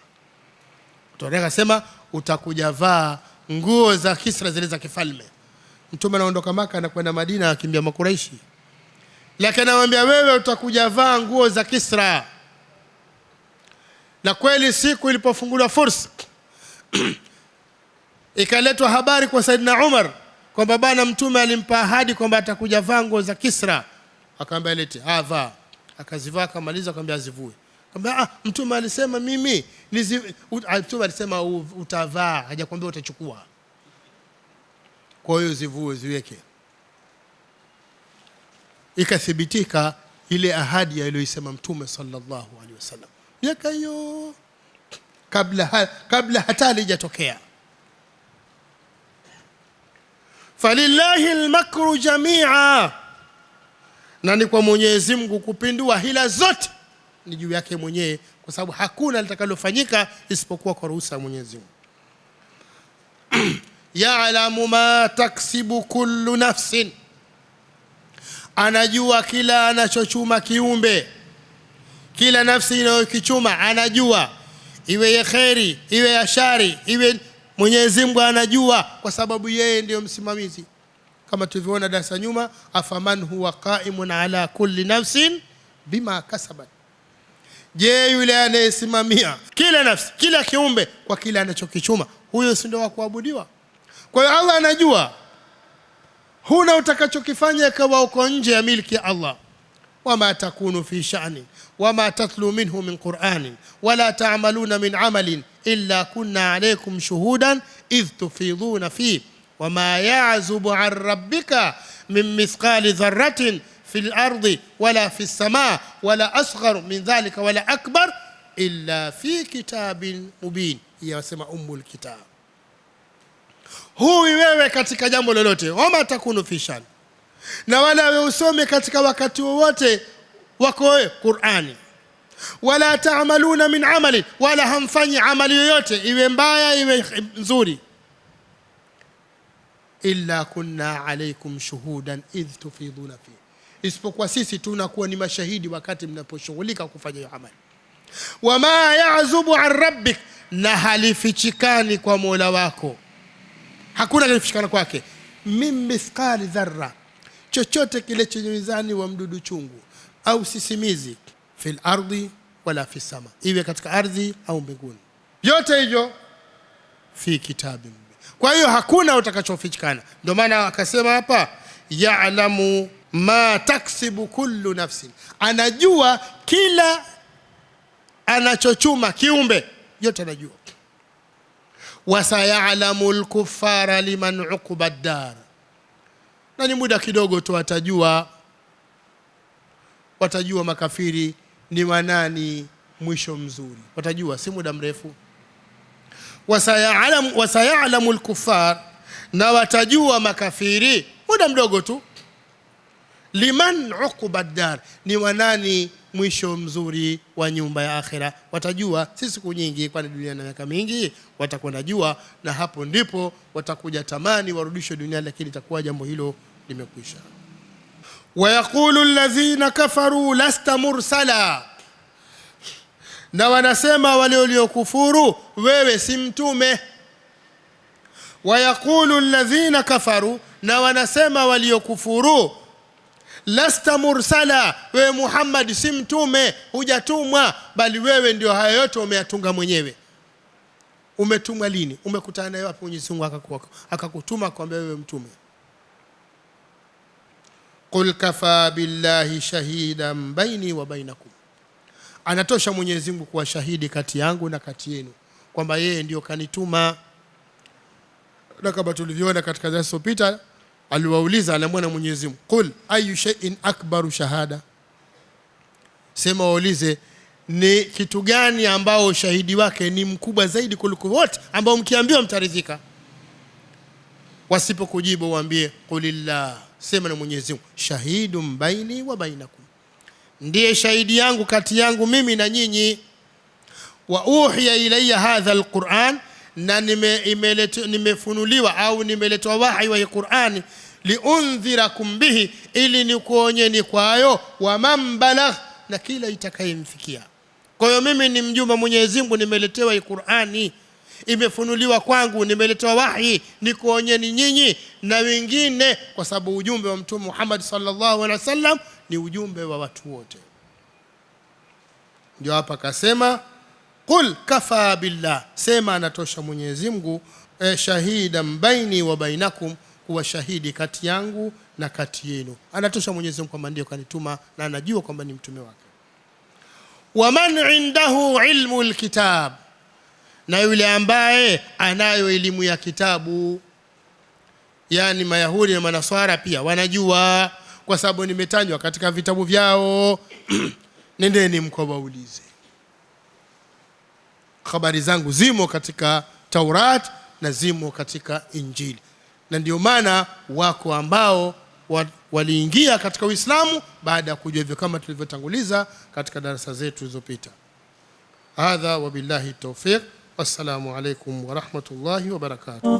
Speaker 1: Tunaona sema utakuja vaa nguo za Kisra zile za kifalme. Mtume anaondoka Maka na kwenda Madina, akimbia Makuraishi, lakini anamwambia wewe utakuja vaa nguo za Kisra. Na kweli siku ilipofunguliwa fursa ikaletwa habari kwa Saidina Umar kwamba bwana Mtume alimpa ahadi kwamba atakuja vaa nguo za Kisra. Akamwambia lete, vaa. Akazivaa, akamaliza, akamwambia azivue. Akamwambia Mtume alisema mimi Mtume alisema utavaa, hajakwambia utachukua. Kwa hiyo zivue, ziweke. Ikathibitika ile ahadi aliyosema Mtume sallallahu alaihi wasallam miaka hiyo kabla hata halijatokea. Falillahi almakru jamia, na ni kwa Mwenyezi Mungu kupindua hila zote ni juu yake mwenyewe, kwa sababu hakuna litakalofanyika isipokuwa kwa ruhusa ya Mwenyezi Mungu. Ya'lamu ma taksibu kullu nafsin, anajua kila anachochuma kiumbe, kila nafsi inayokichuma anajua, iwe ya kheri iwe ya shari, iwe Mwenyezi Mungu anajua, kwa sababu yeye ndiyo msimamizi. Kama tulivyoona darasa nyuma, afaman huwa qaimun ala kulli nafsin bima kasabat, je, yule anayesimamia kila nafsi, kila kiumbe kwa kila anachokichuma, huyo si ndio wa kuabudiwa? Kwa hiyo Allah anajua huna utakachokifanya kama uko nje ya milki ya Allah. Wama takunu fi sha'ni wama tatlu minhu min Qur'anin wala ta'maluna min amalin illa kunna alaykum shuhudan idh tufiduna fi wama ya'zubu 'an rabbika min mithqali dharratin fil ardi wala fis samaa wala asghar min dhalika wala akbar illa fi kitabin mubin. Yasema ummul kitab. Huwi wewe katika jambo lolote, wama takunu fi sha'ni, na wala wewe usome katika wakati wowote wako Qur'ani, wala ta'maluna min amali, wala hamfanyi amali yoyote iwe mbaya iwe nzuri, illa kunna alaykum shuhudan idh tufiduna fi, isipokuwa sisi tunakuwa ni mashahidi wakati mnaposhughulika kufanya hiyo amali. Wama ya'zubu 'an rabbik, na halifichikani kwa Mola wako, hakuna kilifichikana kwake. Min mithqali dharra, chochote kile chenye mizani wa mdudu chungu au sisimizi, fil ardi wala fis sama, iwe katika ardhi au mbinguni, yote hivyo fi kitabin. Kwa hiyo hakuna utakachofichikana. Ndio maana akasema hapa ya'lamu ma taksibu kullu nafsin, anajua kila anachochuma kiumbe, yote anajua. Wasayalamu al-kuffara liman uqba ad-dar, na ni muda kidogo tu watajua makafiri ni wanani mwisho mzuri, watajua si muda mrefu. Wasayalamu al-kuffar, na watajua makafiri muda mdogo tu, liman uqba ad-dar, ni wanani mwisho mzuri wa nyumba ya akhira. Watajua si siku nyingi, kwani dunia na miaka mingi, watakwenda jua, na hapo ndipo watakuja tamani warudishwe duniani, lakini itakuwa jambo hilo limekwisha. ويقول الذين كفروا لست مرسلا, na wanasema wale waliokufuru wewe si mtume. Wayaqulu alladhina kafaru, na wanasema waliokufuru lasta mursala, wewe Muhammad si mtume, hujatumwa, bali wewe ndio haya yote umeyatunga mwenyewe. Umetumwa lini? Umekutana naye wapi Mwenyezi Mungu akakutuma kwamba wewe mtume? Qul kafa billahi shahidan baini wa bainakum, anatosha Mwenyezi Mungu kuwa shahidi kati yangu na kati yenu kwamba yeye ndio kanituma. Na kama tulivyoona katika darasa lililopita, aliwauliza anamwona Mwenyezi Mungu, qul ayu shay'in akbaru shahada, sema waulize ni kitu gani ambao shahidi wake ni mkubwa zaidi kuliko wote ambao mkiambiwa mtaridhika. Wasipokujibu waambie qulillah, sema na Mwenyezi Mungu shahidun baini wa bainakum, ndiye shahidi yangu kati yangu mimi na nyinyi. Wa uhiya ilayya hadha alquran, na nimefunuliwa au nimeletwa wahi wa Qur'ani, liundhirakum bihi, ili nikuonyeni kwayo, wa man balagh, na kila itakayemfikia. Kwa hiyo mimi ni mjumbe Mwenyezi Mungu, nimeletewa Qur'ani, imefunuliwa kwangu, nimeletewa wahi nikuonyeni nyinyi na wengine, kwa sababu ujumbe wa Mtume Muhammad sallallahu alaihi wasallam ni ujumbe wa watu wote. Ndio hapa akasema qul kafa billah, sema anatosha Mwenyezi Mungu shahidan baini wa bainakum, kuwa shahidi kati yangu na kati yenu. Anatosha Mwenyezi Mungu kwamba ndio kanituma na anajua kwamba ni mtume wake. Wa man indahu ilmu alkitab, na yule ambaye anayo elimu ya kitabu, yani Mayahudi na Manaswara pia wanajua, kwa sababu nimetajwa katika vitabu vyao. Nendeni mkawaulize, habari zangu zimo katika Taurat na zimo katika Injili. Na ndio maana wako ambao waliingia katika Uislamu baada ya kujua hivyo, kama tulivyotanguliza katika darasa zetu zilizopita. Hadha wa billahi tawfiq. Wassalamu alaykum wa rahmatullahi wa barakatuh.